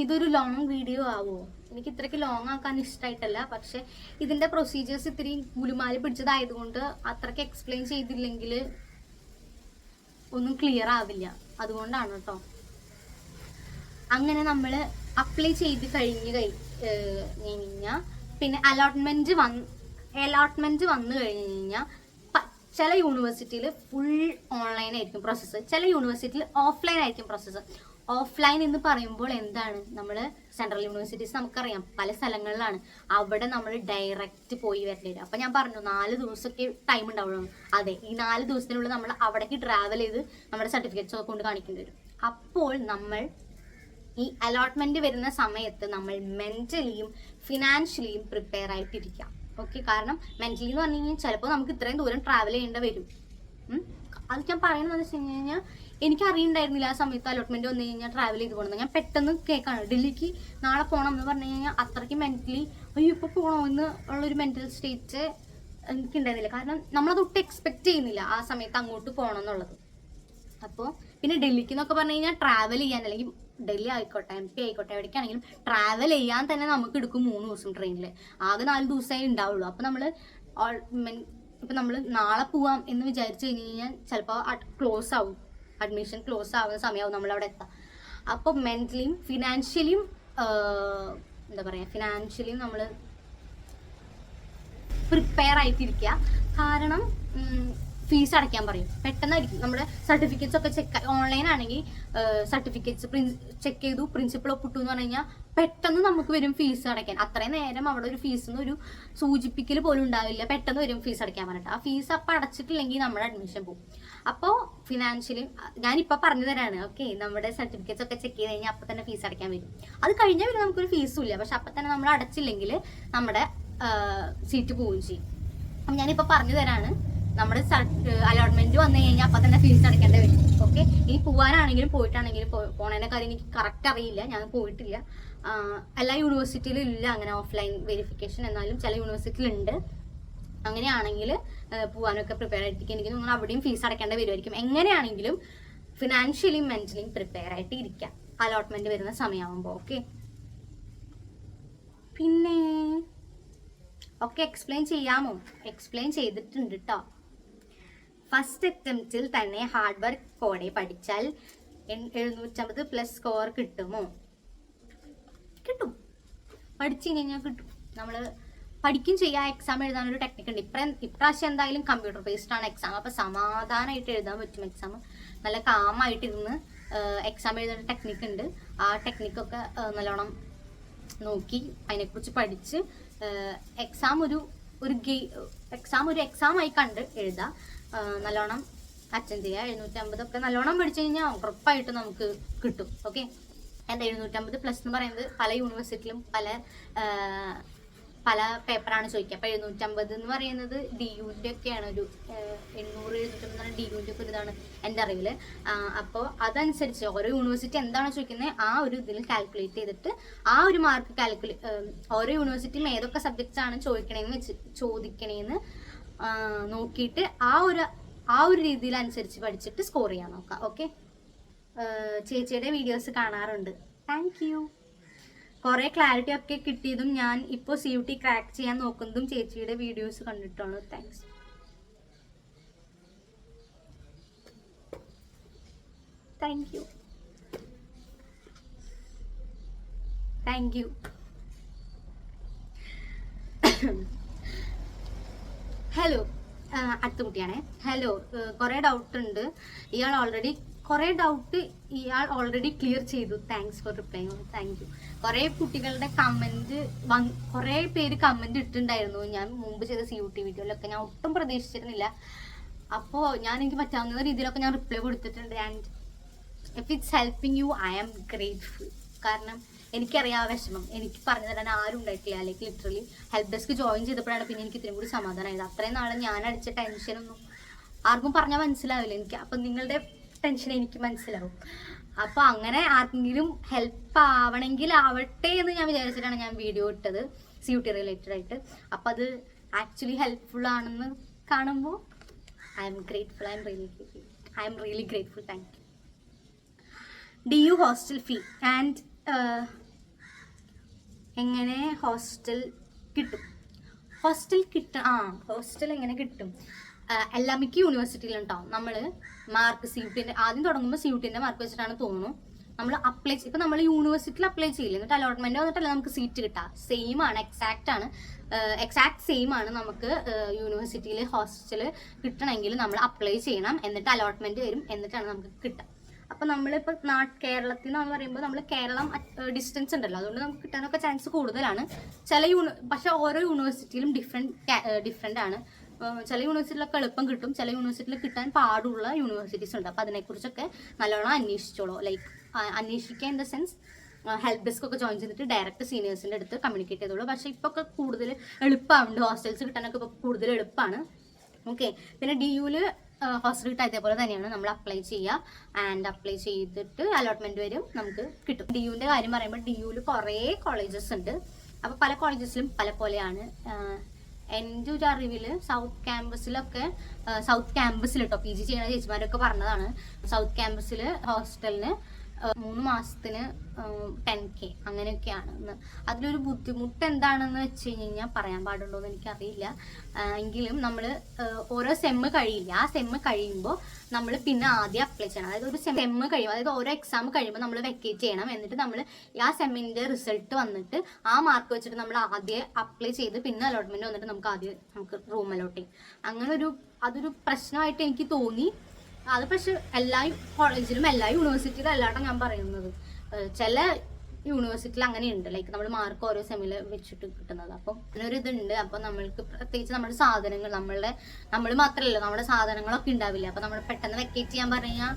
ഇതൊരു ലോങ് വീഡിയോ ആവുമോ? എനിക്ക് ഇത്രയ്ക്ക് ലോങ് ആക്കാൻ ഇഷ്ടമായിട്ടല്ല, പക്ഷെ ഇതിൻ്റെ പ്രൊസീജിയേഴ്സ് ഇത്തിരി ഗുലുമാല് പിടിച്ചതായതുകൊണ്ട് അത്രയ്ക്ക് എക്സ്പ്ലെയിൻ ചെയ്തില്ലെങ്കിൽ ഒന്നും ക്ലിയർ ആവില്ല. അതുകൊണ്ടാണ് കേട്ടോ. അങ്ങനെ നമ്മൾ അപ്ലൈ ചെയ്ത് കഴിഞ്ഞാൽ പിന്നെ അലോട്ട്മെന്റ് വന്നു കഴിഞ്ഞ് കഴിഞ്ഞാൽ ചില യൂണിവേഴ്സിറ്റിയിൽ ഫുൾ ഓൺലൈൻ ആയിരിക്കും പ്രോസസ്സ്, ചില യൂണിവേഴ്സിറ്റിയിൽ ഓഫ്ലൈൻ ആയിരിക്കും പ്രോസസ്സ്. ഓഫ്ലൈൻ എന്ന് പറയുമ്പോൾ എന്താണ്, നമ്മൾ സെൻട്രൽ യൂണിവേഴ്സിറ്റീസ് നമുക്കറിയാം പല സ്ഥലങ്ങളിലാണ്, അവിടെ നമ്മൾ ഡയറക്റ്റ് പോയി വരേണ്ടി വരും. അപ്പം ഞാൻ പറഞ്ഞു 4 ദിവസമൊക്കെ ടൈം ഉണ്ടാവുള്ളൂ. അതെ, ഈ 4 ദിവസത്തിനുള്ളിൽ നമ്മൾ അവിടേക്ക് ട്രാവൽ ചെയ്ത് നമ്മുടെ സർട്ടിഫിക്കറ്റ്സ് ഒക്കെ കൊണ്ട് കാണിക്കേണ്ടി വരും. അപ്പോൾ നമ്മൾ ഈ അലോട്ട്മെന്റ് വരുന്ന സമയത്ത് നമ്മൾ മെന്റലിയും ഫിനാൻഷ്യലിയും പ്രിപ്പയർ ആയിട്ടിരിക്കാം. ഓക്കെ, കാരണം മെന്റലി എന്ന് പറഞ്ഞു കഴിഞ്ഞാൽ ചിലപ്പോൾ നമുക്ക് ഇത്രയും ദൂരം ട്രാവൽ ചെയ്യേണ്ടി വരും. അത് ഞാൻ പറയുന്നത് വെച്ച് കഴിഞ്ഞാൽ എനിക്ക് അറിയണ്ടായിരുന്നില്ല ആ സമയത്ത് അലോട്ട്മെന്റ് വന്നു കഴിഞ്ഞാൽ ട്രാവൽ ചെയ്ത് പോകണമെന്ന്. ഞാൻ പെട്ടെന്ന് കേൾക്കാണ് ഡൽഹിക്ക് നാളെ പോകണം എന്ന് പറഞ്ഞു കഴിഞ്ഞാൽ അത്രയ്ക്ക് മെന്റലി അയ്യോ ഇപ്പോൾ പോകണോ എന്ന് ഉള്ളൊരു മെന്റൽ സ്റ്റേറ്റ് എനിക്കുണ്ടായിരുന്നില്ല. കാരണം നമ്മളതൊട്ടും എക്സ്പെക്ട് ചെയ്യുന്നില്ല ആ സമയത്ത് അങ്ങോട്ട് പോകണം എന്നുള്ളത്. അപ്പോൾ പിന്നെ ഡൽഹിക്ക് എന്നൊക്കെ പറഞ്ഞു കഴിഞ്ഞാൽ ട്രാവൽ ചെയ്യാൻ, അല്ലെങ്കിൽ ഡൽഹി ആയിക്കോട്ടെ MP ആയിക്കോട്ടെ എവിടേക്കാണെങ്കിലും ട്രാവൽ ചെയ്യാൻ തന്നെ നമുക്ക് എടുക്കും 3 ദിവസം ട്രെയിനിൽ. ആകെ 4 ദിവസമേ ഉണ്ടാവുള്ളൂ. അപ്പോൾ നമ്മൾ നാളെ പോവാം എന്ന് വിചാരിച്ചു കഴിഞ്ഞ് കഴിഞ്ഞാൽ ചിലപ്പോൾ ക്ലോസ് ആവും, അഡ്മിഷൻ ക്ലോസ് ആവുന്ന സമയമാവും നമ്മളവിടെ എത്താം. അപ്പോൾ മെന്റലിയും ഫിനാൻഷ്യലിയും നമ്മൾ പ്രിപ്പയർ ആയിട്ടിരിക്കുക. കാരണം ഫീസ് അടയ്ക്കാൻ പറയും, പെട്ടെന്നായിരിക്കും. നമ്മുടെ സർട്ടിഫിക്കറ്റ്സ് ഒക്കെ ഓൺലൈൻ ആണെങ്കിൽ സർട്ടിഫിക്കറ്റ്സ് ചെക്ക് ചെയ്തു, പ്രിൻസിപ്പൾ ഒപ്പിട്ടു എന്ന് പറഞ്ഞു കഴിഞ്ഞാൽ പെട്ടെന്ന് നമുക്ക് വരും ഫീസ് അടയ്ക്കാൻ. അത്രയും നേരം അവിടെ ഒരു ഫീസിന് ഒരു സൂചിപ്പിക്കൽ പോലും ഉണ്ടാവില്ല, പെട്ടെന്ന് വരും ഫീസ് അടയ്ക്കാൻ പറഞ്ഞിട്ട്. ആ ഫീസ് അപ്പം അടച്ചിട്ടില്ലെങ്കിൽ നമ്മുടെ അഡ്മിഷൻ പോകും. അപ്പോൾ ഫിനാൻഷ്യലി ഞാനിപ്പോൾ പറഞ്ഞു തരാണ്. ഓക്കെ, നമ്മുടെ സർട്ടിഫിക്കറ്റ്സ് ഒക്കെ ചെക്ക് ചെയ്ത് കഴിഞ്ഞാൽ അപ്പം തന്നെ ഫീസ് അടയ്ക്കാൻ വരും. അത് കഴിഞ്ഞാൽ പിന്നെ നമുക്കൊരു ഫീസും ഇല്ല, പക്ഷെ അപ്പം തന്നെ നമ്മൾ അടച്ചില്ലെങ്കിൽ നമ്മുടെ സീറ്റ് പോവുകയും ചെയ്യും. അപ്പം ഞാനിപ്പോൾ പറഞ്ഞു തരാണ്, നമ്മുടെ അലോട്ട്മെന്റ് വന്നു കഴിഞ്ഞാൽ അപ്പം തന്നെ ഫീസ് അടയ്ക്കേണ്ടി വരും. ഓക്കെ, ഇനി പോകാനാണെങ്കിലും പോയിട്ടാണെങ്കിലും പോണേൻ്റെ കാര്യം എനിക്ക് കറക്റ്റ് അറിയില്ല, ഞാൻ പോയിട്ടില്ല. എല്ലാ യൂണിവേഴ്സിറ്റിയിലും ഇല്ല അങ്ങനെ ഓഫ്ലൈൻ വെരിഫിക്കേഷൻ, എന്നാലും ചില യൂണിവേഴ്സിറ്റിയിലുണ്ട്. അങ്ങനെയാണെങ്കിൽ പോകാനൊക്കെ പ്രിപ്പയർ ആയിട്ടിരിക്കും. എനിക്ക് തോന്നുന്നു അവിടെയും ഫീസ് അടയ്ക്കേണ്ടി വരുമായിരിക്കും. എങ്ങനെയാണെങ്കിലും ഫിനാൻഷ്യലിയും മെന്റലിയും പ്രിപ്പയർ ആയിട്ട് ഇരിക്കാം അലോട്ട്മെന്റ് വരുന്ന സമയമാകുമ്പോൾ. ഓക്കെ, പിന്നെ ഒക്കെ എക്സ്പ്ലെയിൻ ചെയ്യാമോ? എക്സ്പ്ലെയിൻ ചെയ്തിട്ടുണ്ട് കേട്ടോ. ഫസ്റ്റ് അറ്റംപ്റ്റിൽ തന്നെ ഹാർഡ് വർക്കോടെ പഠിച്ചാൽ 750+ സ്കോർ കിട്ടുമോ? കിട്ടും, പഠിച്ചു കഴിഞ്ഞാൽ കിട്ടും. നമ്മൾ പഠിക്കും ചെയ്യാം. എക്സാം എഴുതാനൊരു ടെക്നിക്ക് ഉണ്ട്. ഇപ്രാവശ്യം എന്തായാലും കമ്പ്യൂട്ടർ ബേസ്ഡ് ആണ് എക്സാം. അപ്പോൾ സമാധാനമായിട്ട് എഴുതാൻ പറ്റും എക്സാം. നല്ല കാമായിട്ടിരുന്ന് എക്സാം എഴുതാൻ ടെക്നിക്ക് ഉണ്ട്. ആ ടെക്നിക്കൊക്കെ നല്ലോണം നോക്കി അതിനെക്കുറിച്ച് പഠിച്ച് എക്സാം ഒരു എക്സാമായി കണ്ട് എഴുതാം. നല്ലോണം അറ്റൻഡ് ചെയ്യുക. 750 ഒക്കെ നല്ലോണം പഠിച്ചു കഴിഞ്ഞാൽ ഉറപ്പായിട്ട് നമുക്ക് കിട്ടും. ഓക്കെ, എന്താ 750+ എന്ന് പറയുന്നത് പല യൂണിവേഴ്സിറ്റിയിലും പല പേപ്പറാണ് ചോദിക്കുക. അപ്പോൾ 750 എന്ന് പറയുന്നത് DUൻ്റെ ഒക്കെയാണ്, ഒരു 800-750 DUൻ്റെ ഒക്കെ ഒരു ഇതാണ് എൻ്റെ അറിവിൽ. അപ്പോൾ അതനുസരിച്ച് ഓരോ യൂണിവേഴ്സിറ്റി എന്താണോ ചോദിക്കുന്നത് ആ ഒരു ഇതിൽ കാൽക്കുലേറ്റ് ചെയ്തിട്ട് ആ ഒരു മാർക്ക് ഓരോ യൂണിവേഴ്സിറ്റിയും ഏതൊക്കെ സബ്ജക്ട്സ് ആണ് ചോദിക്കണേന്ന് നോക്കിയിട്ട് ആ ഒരു രീതിയിൽ അനുസരിച്ച് പഠിച്ചിട്ട് സ്കോർ ചെയ്യാൻ നോക്കാം. ഓക്കെ, ചേച്ചിയുടെ വീഡിയോസ് കാണാറുണ്ട്, താങ്ക് യു. കുറേ ക്ലാരിറ്റി ഒക്കെ കിട്ടിയതും ഞാൻ ഇപ്പോൾ CUT ക്രാക്ക് ചെയ്യാൻ നോക്കുന്നതും ചേച്ചിയുടെ വീഡിയോസ് കണ്ടിട്ടാണ്, താങ്ക്സ്. Thank you. ഹലോ, അടുത്ത കുട്ടിയാണേ. ഹലോ, കുറേ ഡൗട്ട് ഉണ്ട്, ഇയാൾ ഓൾറെഡി ക്ലിയർ ചെയ്തു, thanks for replying. Thank you. കുറേ കുട്ടികളുടെ കുറേ പേര് കമൻറ്റ് ഇട്ടിട്ടുണ്ടായിരുന്നു ഞാൻ മുമ്പ് ചെയ്ത CUT വീഡിയോയിലൊക്കെ. ഞാൻ ഒട്ടും പ്രതീക്ഷിച്ചിരുന്നില്ല. അപ്പോൾ എനിക്ക് പറ്റാവുന്ന രീതിയിലൊക്കെ ഞാൻ റിപ്ലൈ കൊടുത്തിട്ടുണ്ട്. And if it's helping you I am grateful. കാരണം എനിക്കറിയാം വിഷമം, എനിക്ക് പറഞ്ഞു തരാൻ ആരും ഉണ്ടായിട്ടില്ല. അല്ലെങ്കിൽ ലിറ്ററലി ഹെൽപ്പ് ഡെസ്ക് ജോയിൻ ചെയ്തപ്പോഴാണ് പിന്നെ എനിക്ക് ഇത്രയും കൂടി സമാധാനമായത്. അത്രയും നാളെ ഞാൻ അടിച്ച ടെൻഷനൊന്നും ആർക്കും പറഞ്ഞാൽ മനസ്സിലാവില്ല എനിക്ക്. അപ്പം നിങ്ങളുടെ ടെൻഷൻ എനിക്ക് മനസ്സിലാവും. അപ്പോൾ അങ്ങനെ ആർക്കെങ്കിലും ഹെൽപ്പ് ആവണമെങ്കിൽ ആവട്ടെ എന്ന് ഞാൻ വിചാരിച്ചിട്ടാണ് ഞാൻ വീഡിയോ ഇട്ടത് CUT റിലേറ്റഡ് ആയിട്ട്. അപ്പോൾ അത് ആക്ച്വലി ഹെൽപ്ഫുൾ ആണെന്ന് കാണുമ്പോൾ I am really grateful. Thank you. DU hostel fee and എങ്ങനെ ഹോസ്റ്റൽ കിട്ടും? ഹോസ്റ്റൽ എങ്ങനെ കിട്ടും? എല്ലാ മിക്ക യൂണിവേഴ്സിറ്റിയിലുണ്ടാവും. നമ്മൾ മാർക്ക് CUTൻ്റെ ആദ്യം തുടങ്ങുമ്പോൾ CUTൻ്റെ മാർക്ക് വെച്ചിട്ടാണ് തോന്നുന്നു നമ്മൾ അപ്ലൈ ഇപ്പം നമ്മൾ യൂണിവേഴ്സിറ്റിയിൽ അപ്ലൈ ചെയ്യില്ല, എന്നിട്ട് അലോട്ട്മെൻറ്റ് വന്നിട്ടല്ല നമുക്ക് സീറ്റ് കിട്ടുക. സെയിം ആണ്, എക്സാക്ട് സെയിം ആണ്. നമുക്ക് യൂണിവേഴ്സിറ്റിയിൽ ഹോസ്റ്റൽ കിട്ടണമെങ്കിൽ നമ്മൾ അപ്ലൈ ചെയ്യണം, എന്നിട്ട് അലോട്ട്മെൻറ്റ് വരും, എന്നിട്ടാണ് നമുക്ക് കിട്ടുക. അപ്പോൾ നമ്മളിപ്പോൾ കേരളത്തിൽ നിന്ന് പറയുമ്പോൾ നമ്മൾ കേരളം ഡിസ്റ്റൻസ് ഉണ്ടല്ലോ, അതുകൊണ്ട് നമുക്ക് കിട്ടാനൊക്കെ ചാൻസ് കൂടുതലാണ്. പക്ഷേ ഓരോ യൂണിവേഴ്സിറ്റിയിലും ഡിഫറെൻ്റ് ആണ്. ചില യൂണിവേഴ്സിറ്റിയിലൊക്കെ എളുപ്പം കിട്ടും, ചില യൂണിവേഴ്സിറ്റിയിൽ കിട്ടാൻ പാടുള്ള യൂണിവേഴ്സിറ്റീസ് ഉണ്ട്. അപ്പോൾ അതിനെക്കുറിച്ചൊക്കെ നല്ലോണം അന്വേഷിച്ചോളൂ. അന്വേഷിക്കുക in the sense help desk ഒക്കെ ജോയിൻ ചെയ്തിട്ട് ഡയറക്റ്റ് സീനിയേഴ്സിൻ്റെ അടുത്ത് കമ്മ്യൂണിക്കേറ്റ് ചെയ്തോളൂ. പക്ഷേ ഇപ്പോൾ ഒക്കെ കൂടുതൽ എളുപ്പമുണ്ട്, ഹോസ്റ്റൽസ് കിട്ടാനൊക്കെ ഇപ്പോൾ കൂടുതൽ എളുപ്പമാണ്. ഓക്കെ, പിന്നെ DUവിൽ ഹോസ്റ്റൽ കിട്ടാൻ ഇതേപോലെ തന്നെയാണ്, നമ്മൾ അപ്ലൈ ചെയ്യുക. ആൻഡ് അപ്ലൈ ചെയ്തിട്ട് അലോട്ട്മെൻറ്റ് വരും, നമുക്ക് കിട്ടും. DUവിൻ്റെ കാര്യം പറയുമ്പോൾ DUവിൽ കുറേ കോളേജസ് ഉണ്ട്. അപ്പോൾ പല കോളേജസിലും പല പോലെയാണ്. എൻ്റെ ഒരു അറിവിൽ സൗത്ത് ക്യാമ്പസിൽ കേട്ടോ PG ചെയ്യുന്ന ചേച്ചിമാരൊക്കെ പറഞ്ഞതാണ്, സൗത്ത് ക്യാമ്പസിൽ ഹോസ്റ്റലിന് 3 മാസത്തിന് 10K അങ്ങനെയൊക്കെയാണ്. അതിലൊരു ബുദ്ധിമുട്ട് എന്താണെന്ന് വെച്ച് കഴിഞ്ഞാൽ പറയാൻ പാടുണ്ടോ എന്ന് എനിക്കറിയില്ല. എങ്കിലും നമ്മൾ ഓരോ സെമ്മ് കഴിയില്ല, ആ സെമ്മ് കഴിയുമ്പോൾ നമ്മൾ പിന്നെ ആദ്യം അപ്ലൈ ചെയ്യണം. അതായത് ഒരു സെമ്മ് കഴിയുമ്പോൾ, അതായത് ഓരോ എക്സാം കഴിയുമ്പോൾ നമ്മൾ വെക്കേറ്റ് ചെയ്യണം. എന്നിട്ട് നമ്മൾ ആ സെമ്മിൻ്റെ റിസൾട്ട് വന്നിട്ട് ആ മാർക്ക് വെച്ചിട്ട് നമ്മൾ ആദ്യം അപ്ലൈ ചെയ്ത് പിന്നെ അലോട്ട്മെൻറ്റ് വന്നിട്ട് നമുക്ക് റൂം അലോട്ട് ചെയ്യും. അങ്ങനെ അതൊരു പ്രശ്നമായിട്ട് എനിക്ക് തോന്നി. അത് പക്ഷെ എല്ലാ കോളേജിലും എല്ലാ യൂണിവേഴ്സിറ്റിയിലും അല്ലാട്ടോ ഞാൻ പറയുന്നത്. ചില യൂണിവേഴ്സിറ്റിയിൽ അങ്ങനെയുണ്ട്, ലൈക്ക് നമ്മൾ മാർക്ക് ഓരോ സെമ്മിൽ വെച്ചിട്ട് കിട്ടുന്നത്. അപ്പം അങ്ങനൊരു ഇതുണ്ട്. അപ്പം നമ്മൾക്ക് പ്രത്യേകിച്ച് നമ്മുടെ സാധനങ്ങൾ നമ്മൾ മാത്രമല്ല, നമ്മുടെ സാധനങ്ങളൊക്കെ ഉണ്ടാവില്ല. അപ്പം നമ്മൾ പെട്ടെന്ന് വെക്കേറ്റ് ചെയ്യാൻ പറഞ്ഞാൽ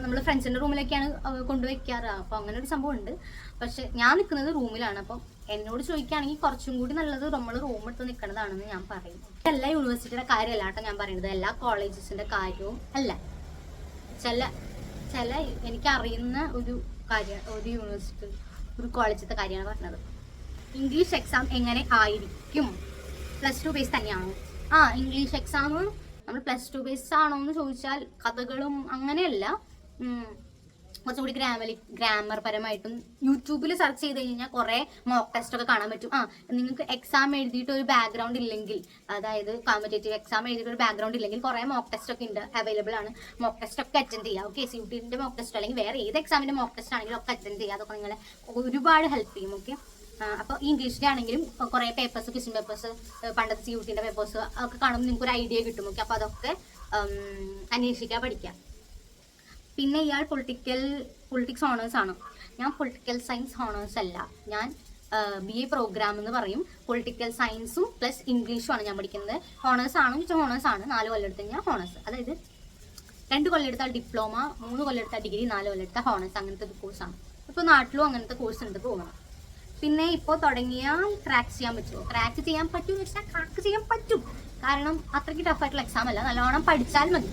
നമ്മൾ ഫ്രണ്ട്സിൻ്റെ റൂമിലൊക്കെയാണ് കൊണ്ടുവയ്ക്കാറ്. അപ്പം അങ്ങനെ ഒരു സംഭവം ഉണ്ട്. പക്ഷെ ഞാൻ നിൽക്കുന്നത് റൂമിലാണ്. അപ്പം എന്നോട് ചോദിക്കുകയാണെങ്കിൽ കുറച്ചും കൂടി നല്ലത് നമ്മൾ റൂം എടുത്ത് നിൽക്കുന്നതാണെന്ന് ഞാൻ പറയും. എല്ലാ യൂണിവേഴ്സിറ്റിയുടെ കാര്യമല്ല കേട്ടോ ഞാൻ പറയുന്നത്, എല്ലാ കോളേജസിൻ്റെ കാര്യവും അല്ല. ചില എനിക്കറിയുന്ന ഒരു യൂണിവേഴ്സിറ്റി, ഒരു കോളേജിലത്തെ കാര്യമാണ് പറഞ്ഞത്. ഇംഗ്ലീഷ് എക്സാം എങ്ങനെ ആയിരിക്കും? +2 ബേസ് തന്നെയാണോ? ഇംഗ്ലീഷ് എക്സാം നമ്മൾ +2 ബേസ് ആണോ എന്ന് ചോദിച്ചാൽ കഥകളും അങ്ങനെയല്ല, കുറച്ചുകൂടി ഗ്രാമർ പരമായിട്ടും യൂട്യൂബിൽ സെർച്ച് ചെയ്ത് കഴിഞ്ഞാൽ കുറേ മോക്ക് ടെസ്റ്റ് ഒക്കെ കാണാൻ പറ്റും. നിങ്ങൾക്ക് എക്സാം എഴുതിയിട്ട് ഒരു ബാക്ക്ഗ്രൗണ്ട് ഇല്ലെങ്കിൽ, അതായത് കോമ്പറ്റേറ്റീവ് എക്സാം എഴുതിയിട്ട് ഒരു ബാക്ക്ഗ്രൗണ്ട് ഇല്ലെങ്കിൽ കുറേ മോക്ക് ടെസ്റ്റ് ഒക്കെ ഉണ്ട്, അവൈലബിൾ ആണ്. മോക്ക് ടെസ്റ്റ് ഒക്കെ അറ്റൻഡ് ചെയ്യുക. ഓക്കെ, CUTൻ്റെ മോക്ക് ടെസ്റ്റ് അല്ലെങ്കിൽ വേറെ ഏത് എക്സാമിൻ്റെ മോക്ക് ടെസ്റ്റ് ആണെങ്കിലും ഒക്കെ അറ്റൻഡ് ചെയ്യുക. അതൊക്കെ നിങ്ങളെ ഒരുപാട് ഹെൽപ്പ് ചെയ്യും. ഓക്കെ, അപ്പോൾ ഇംഗ്ലീഷിൻ്റെ ആണെങ്കിലും കുറേ പേപ്പേഴ്സ്, ക്വസ്റ്റ്യൻ പേപ്പേഴ്സ്, പണ്ടത്തെ CUTൻ്റെ പേപ്പേഴ്സ് ഒക്കെ കാണുമ്പോൾ നിങ്ങൾക്ക് ഒരു ഐഡിയ കിട്ടും. ഓക്കെ, അപ്പോൾ അതൊക്കെ അന്വേഷിക്കുക, പഠിക്കാം. പിന്നെ ഇയാൾ പൊളിറ്റിക്സ് ഓണേഴ്സ് ആണ്? ഞാൻ പൊളിറ്റിക്കൽ സയൻസ് ഹോണേഴ്സ് അല്ല, ഞാൻ BA പ്രോഗ്രാം എന്ന് പറയും. പൊളിറ്റിക്കൽ സയൻസും പ്ലസ് ഇംഗ്ലീഷും ആണ് ഞാൻ പഠിക്കുന്നത്. ഹോണേഴ്സ് ആണെന്ന് വെച്ചാൽ ഹോണേഴ്സ് ആണ്. 4 കൊല്ലം എടുത്ത് കഴിഞ്ഞാൽ ഹോണേഴ്സ്, അതായത് 2 കൊല്ലം എടുത്താൽ ഡിപ്ലോമ, 3 കൊല്ലം എടുത്താൽ ഡിഗ്രി, 4 കൊല്ലം എടുത്താൽ ഹോണേഴ്സ്, അങ്ങനത്തെ ഒരു കോഴ്സാണ്. ഇപ്പോൾ നാട്ടിലും അങ്ങനത്തെ കോഴ്സ് ഉണ്ട്, പോകണം. പിന്നെ ഇപ്പോൾ തുടങ്ങിയാൽ ക്രാക്ക് ചെയ്യാൻ പറ്റുമോ? ക്രാക്ക് ചെയ്യാൻ പറ്റുമെന്ന് വെച്ചാൽ ക്രാക്ക് ചെയ്യാൻ പറ്റും. കാരണം അത്രയ്ക്ക് ടഫായിട്ടുള്ള എക്സാം അല്ല, നല്ലോണം പഠിച്ചാൽ മതി.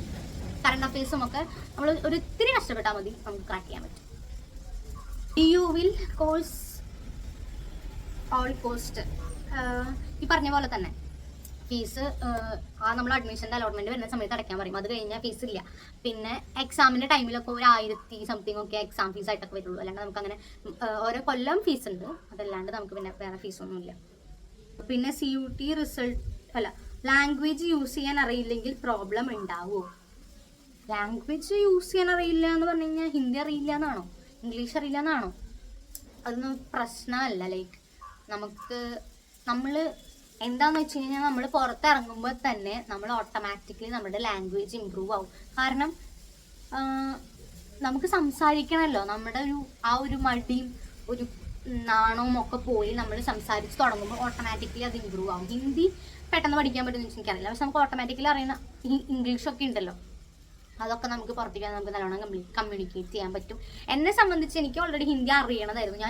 കറണ്ട് അഫയേഴ്സും ഒക്കെ നമ്മൾ ഒരു ഇത്തിരി കഷ്ടപ്പെട്ടാൽ മതി, നമുക്ക് ക്രാക്ക് ചെയ്യാൻ പറ്റും. DU will course all cost. ഈ പറഞ്ഞ പോലെ തന്നെ ഫീസ് നമ്മൾ അഡ്മിഷൻ്റെ അലോട്ട്മെന്റ് വരുന്ന സമയത്ത് അടയ്ക്കാൻ പറയും. അത് കഴിഞ്ഞാൽ ഫീസ് ഇല്ല. പിന്നെ എക്സാമിന്റെ ടൈമിലൊക്കെ ഒരു 1000 സംതിങ് ഒക്കെ എക്സാം ഫീസ് ആയിട്ടൊക്കെ വരുള്ളൂ. അല്ലാണ്ട് നമുക്ക് അങ്ങനെ ഓരോ കൊല്ലം ഫീസ് ഉണ്ട്, അതല്ലാണ്ട് നമുക്ക് പിന്നെ വേറെ ഫീസൊന്നുമില്ല. പിന്നെ CUT റിസൾട്ട് ലാംഗ്വേജ് യൂസ് ചെയ്യാൻ അറിയില്ലെങ്കിൽ പ്രോബ്ലം ഉണ്ടാവുമോ? ലാംഗ്വേജ് യൂസ് ചെയ്യാൻ അറിയില്ല എന്ന് പറഞ്ഞു കഴിഞ്ഞാൽ ഹിന്ദി അറിയില്ല എന്നാണോ, ഇംഗ്ലീഷ് അറിയില്ല എന്നാണോ? അതൊന്നും പ്രശ്നമല്ല. ലൈക്ക് നമ്മൾ എന്താന്ന് വെച്ച് കഴിഞ്ഞാൽ നമ്മൾ പുറത്തിറങ്ങുമ്പോൾ തന്നെ നമ്മൾ ഓട്ടോമാറ്റിക്കലി നമ്മുടെ ലാംഗ്വേജ് ഇമ്പ്രൂവ് ആവും. കാരണം നമുക്ക് സംസാരിക്കണമല്ലോ, നമ്മുടെ ഒരു മടിയും ഒരു നാണവും ഒക്കെ പോയി നമ്മൾ സംസാരിച്ച് തുടങ്ങുമ്പോൾ ഓട്ടോമാറ്റിക്കലി അത് ഇമ്പ്രൂവ് ആവും. ഹിന്ദി പെട്ടെന്ന് പഠിക്കാൻ പറ്റുമെന്ന് വെച്ചാൽ എനിക്കറിയില്ല, പക്ഷെ നമുക്ക് ഓട്ടോമാറ്റിക്കലി അറിയുന്ന ഇംഗ്ലീഷൊക്കെ ഉണ്ടല്ലോ, അതൊക്കെ നമുക്ക് പുറത്തേക്ക് നമുക്ക് നല്ലോണം കമ്മ്യൂണിക്കേറ്റ് ചെയ്യാൻ പറ്റും. എന്നെ സംബന്ധിച്ച് എനിക്ക് ഓൾറെഡി ഹിന്ദി അറിയണതായിരുന്നു.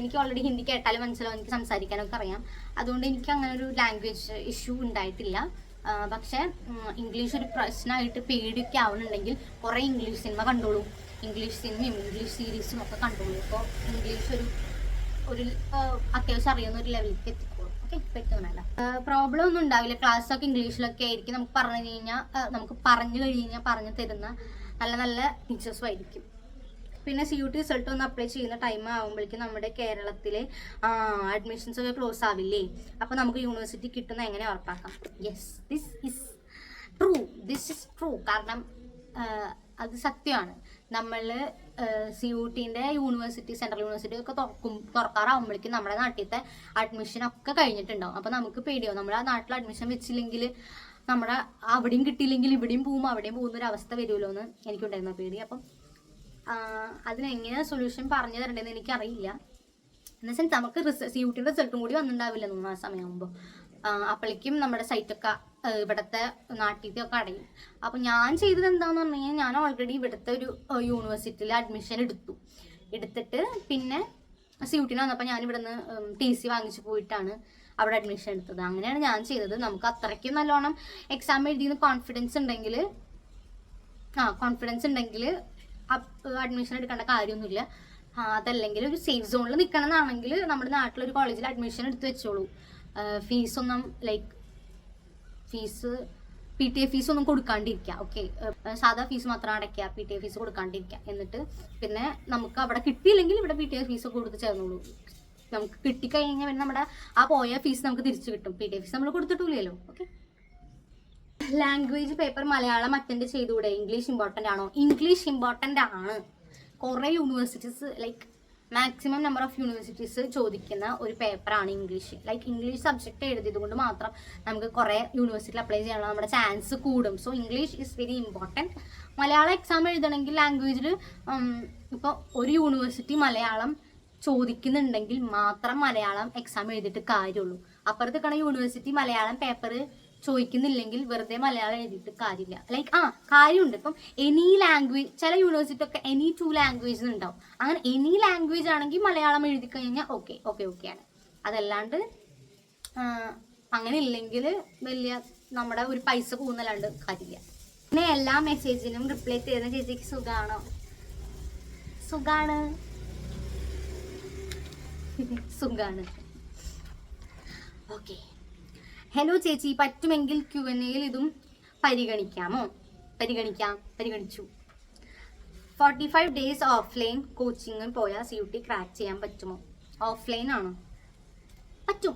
എനിക്ക് ഓൾറെഡി ഹിന്ദി കേട്ടാലും മനസ്സിലാവും, എനിക്ക് സംസാരിക്കാനൊക്കെ അറിയാം. അതുകൊണ്ട് എനിക്ക് അങ്ങനെ ഒരു ലാംഗ്വേജ് ഇഷ്യൂ ഉണ്ടായിട്ടില്ല. പക്ഷേ ഇംഗ്ലീഷ് ഒരു പ്രശ്നമായിട്ട് പേടിയൊക്കെ ആവുന്നുണ്ടെങ്കിൽ കുറേ ഇംഗ്ലീഷ് സിനിമ കണ്ടോളൂ, ഇംഗ്ലീഷ് സിനിമയും ഇംഗ്ലീഷ് സീരീസും ഒക്കെ കണ്ടോളൂ. അപ്പോൾ ഇംഗ്ലീഷ് ഒരു അത്യാവശ്യം അറിയുന്ന ഒരു ലെവലിലേക്ക് എത്തിക്കോളും. ഓക്കെ, പറ്റുന്നല്ല, പ്രോബ്ലം ഒന്നും ഉണ്ടാവില്ല. ക്ലാസ്സൊക്കെ ഇംഗ്ലീഷിലൊക്കെ ആയിരിക്കും. നമുക്ക് പറഞ്ഞു കഴിഞ്ഞാൽ പറഞ്ഞു തരുന്ന നല്ല നല്ല ടീച്ചേഴ്സും ആയിരിക്കും. പിന്നെ CUT റിസൾട്ട് ഒന്ന് അപ്ലൈ ചെയ്യുന്ന ടൈം ആകുമ്പോഴേക്കും നമ്മുടെ കേരളത്തിലെ അഡ്മിഷൻസ് ഒക്കെ ക്ലോസ് ആവില്ലേ? അപ്പോൾ നമുക്ക് യൂണിവേഴ്സിറ്റി കിട്ടുന്ന എങ്ങനെ ഉറപ്പാക്കാം? Yes, this is true. കാരണം അത് സത്യമാണ്. നമ്മൾ CUTൻ്റെ യൂണിവേഴ്സിറ്റി, സെൻട്രൽ യൂണിവേഴ്സിറ്റി ഒക്കെ തുറക്കാറാവുമ്പോഴേക്കും നമ്മുടെ നാട്ടിലത്തെ അഡ്മിഷനൊക്കെ കഴിഞ്ഞിട്ടുണ്ടാവും. അപ്പോൾ നമുക്ക് പേടിയാവും. നമ്മൾ ആ നാട്ടിൽ അഡ്മിഷൻ വെച്ചില്ലെങ്കിൽ നമ്മുടെ അവിടെയും കിട്ടിയില്ലെങ്കിൽ ഇവിടെയും പോകും, അവിടെയും പോകുന്നൊരു അവസ്ഥ വരുമല്ലോ എന്ന് എനിക്കുണ്ടായിരുന്ന പേടി. അപ്പം അതിനെങ്ങനെ സൊല്യൂഷൻ പറഞ്ഞു തരേണ്ടതെന്ന് എനിക്കറിയില്ല. എന്നുവെച്ചാൽ നമുക്ക് CUTൻ്റെ റിസൾട്ടും കൂടി വന്നിട്ടുണ്ടാവില്ല തോന്നുന്നു ആ സമയമാകുമ്പോൾ. അപ്പോഴേക്കും നമ്മുടെ സൈറ്റൊക്കെ ഇവിടുത്തെ നാട്ടിലത്തെ ഒക്കെ അടയും. അപ്പം ഞാൻ ചെയ്തത് എന്താണെന്ന് പറഞ്ഞു കഴിഞ്ഞാൽ, ഞാൻ ഓൾറെഡി ഇവിടുത്തെ ഒരു യൂണിവേഴ്സിറ്റിയിൽ അഡ്മിഷൻ എടുത്തിട്ട് പിന്നെ CUTന് വന്നപ്പോൾ ഞാൻ ഇവിടുന്ന് TC വാങ്ങിച്ച് പോയിട്ടാണ് അവിടെ അഡ്മിഷൻ എടുത്തത്. അങ്ങനെയാണ് ഞാൻ ചെയ്തത്. നമുക്ക് അത്രയ്ക്കും നല്ലോണം എക്സാം എഴുതിയെന്ന് കോൺഫിഡൻസ് ഉണ്ടെങ്കിൽ അഡ്മിഷൻ എടുക്കേണ്ട കാര്യമൊന്നുമില്ല. അതല്ലെങ്കിൽ ഒരു സേഫ് സോണിൽ നിൽക്കണമെന്നാണെങ്കിൽ നമ്മുടെ നാട്ടിലൊരു കോളേജിൽ അഡ്മിഷൻ എടുത്ത് വെച്ചോളൂ. ഫീസൊന്നും PTA ഫീസ് ഒന്നും കൊടുക്കാണ്ടിരിക്കുക. ഓക്കെ, സാധാ ഫീസ് മാത്രം അടയ്ക്കുക, PTA ഫീസ് കൊടുക്കാണ്ടിരിക്കുക. എന്നിട്ട് പിന്നെ നമുക്ക് അവിടെ കിട്ടിയില്ലെങ്കിൽ ഇവിടെ PTA ഫീസ് കൊടുത്ത് ചേർന്നോളൂ. നമുക്ക് കിട്ടിക്കഴിഞ്ഞാൽ പിന്നെ നമ്മുടെ ആ പോയ ഫീസ് നമുക്ക് തിരിച്ചു കിട്ടും. PTA ഫീസ് നമ്മൾ കൊടുത്തിട്ടില്ലല്ലോ. Okay, language paper Malayalam attend ചെയ്തുകൂടെ? ഇംഗ്ലീഷ് ഇമ്പോർട്ടൻ്റ് ആണോ? ഇംഗ്ലീഷ് ഇമ്പോർട്ടൻ്റ് ആണ്. കുറേ universities, like maximum number of universities ചോദിക്കുന്ന ഒരു പേപ്പറാണ് ഇംഗ്ലീഷ്. ലൈക്ക് ഇംഗ്ലീഷ് സബ്ജക്റ്റ് എഴുതിയത് കൊണ്ട് മാത്രം നമുക്ക് കുറേ യൂണിവേഴ്സിറ്റിയിൽ അപ്ലൈ ചെയ്യാനുള്ള നമ്മുടെ ചാൻസ് കൂടും. So English is very important. Malayalam exam എഴുതണമെങ്കിൽ ലാംഗ്വേജിൽ ഇപ്പോൾ ഒരു യൂണിവേഴ്സിറ്റി മലയാളം ചോദിക്കുന്നുണ്ടെങ്കിൽ മാത്രം മലയാളം എക്സാം എഴുതിയിട്ട് കാര്യമുള്ളൂ. അപ്പുറത്ത് നിൽക്കണ യൂണിവേഴ്സിറ്റി മലയാളം പേപ്പർ ചോദിക്കുന്നില്ലെങ്കിൽ വെറുതെ മലയാളം എഴുതിയിട്ട് കാര്യമില്ല. ലൈക്ക് കാര്യമുണ്ട്. ഇപ്പം എനി ലാംഗ്വേജ്, ചില യൂണിവേഴ്സിറ്റി ഒക്കെ any 2 ലാംഗ്വേജ് ഉണ്ടാവും. അങ്ങനെ എനി ലാംഗ്വേജ് ആണെങ്കിൽ മലയാളം എഴുതി കഴിഞ്ഞാൽ ഓക്കെയാണ്. അതല്ലാണ്ട് അങ്ങനെ ഇല്ലെങ്കിൽ വലിയ നമ്മുടെ ഒരു പൈസ പോകുന്നല്ലാണ്ട് കാര്യമില്ല. പിന്നെ എല്ലാ മെസ്സേജിനും റിപ്ലൈ ചെയ്യുന്ന ചേച്ചിക്ക് സുഖാണ്. ഓക്കെ, ഹലോ ചേച്ചി, പറ്റുമെങ്കിൽ Q&Aയിൽ ഇതും പരിഗണിക്കാമോ? പരിഗണിച്ചു. 45 days ഓഫ്ലൈൻ കോച്ചിങ്ങിൽ പോയാൽ CUT ക്രാക്ക് ചെയ്യാൻ പറ്റുമോ? ഓഫ്ലൈൻ ആണോ? പറ്റും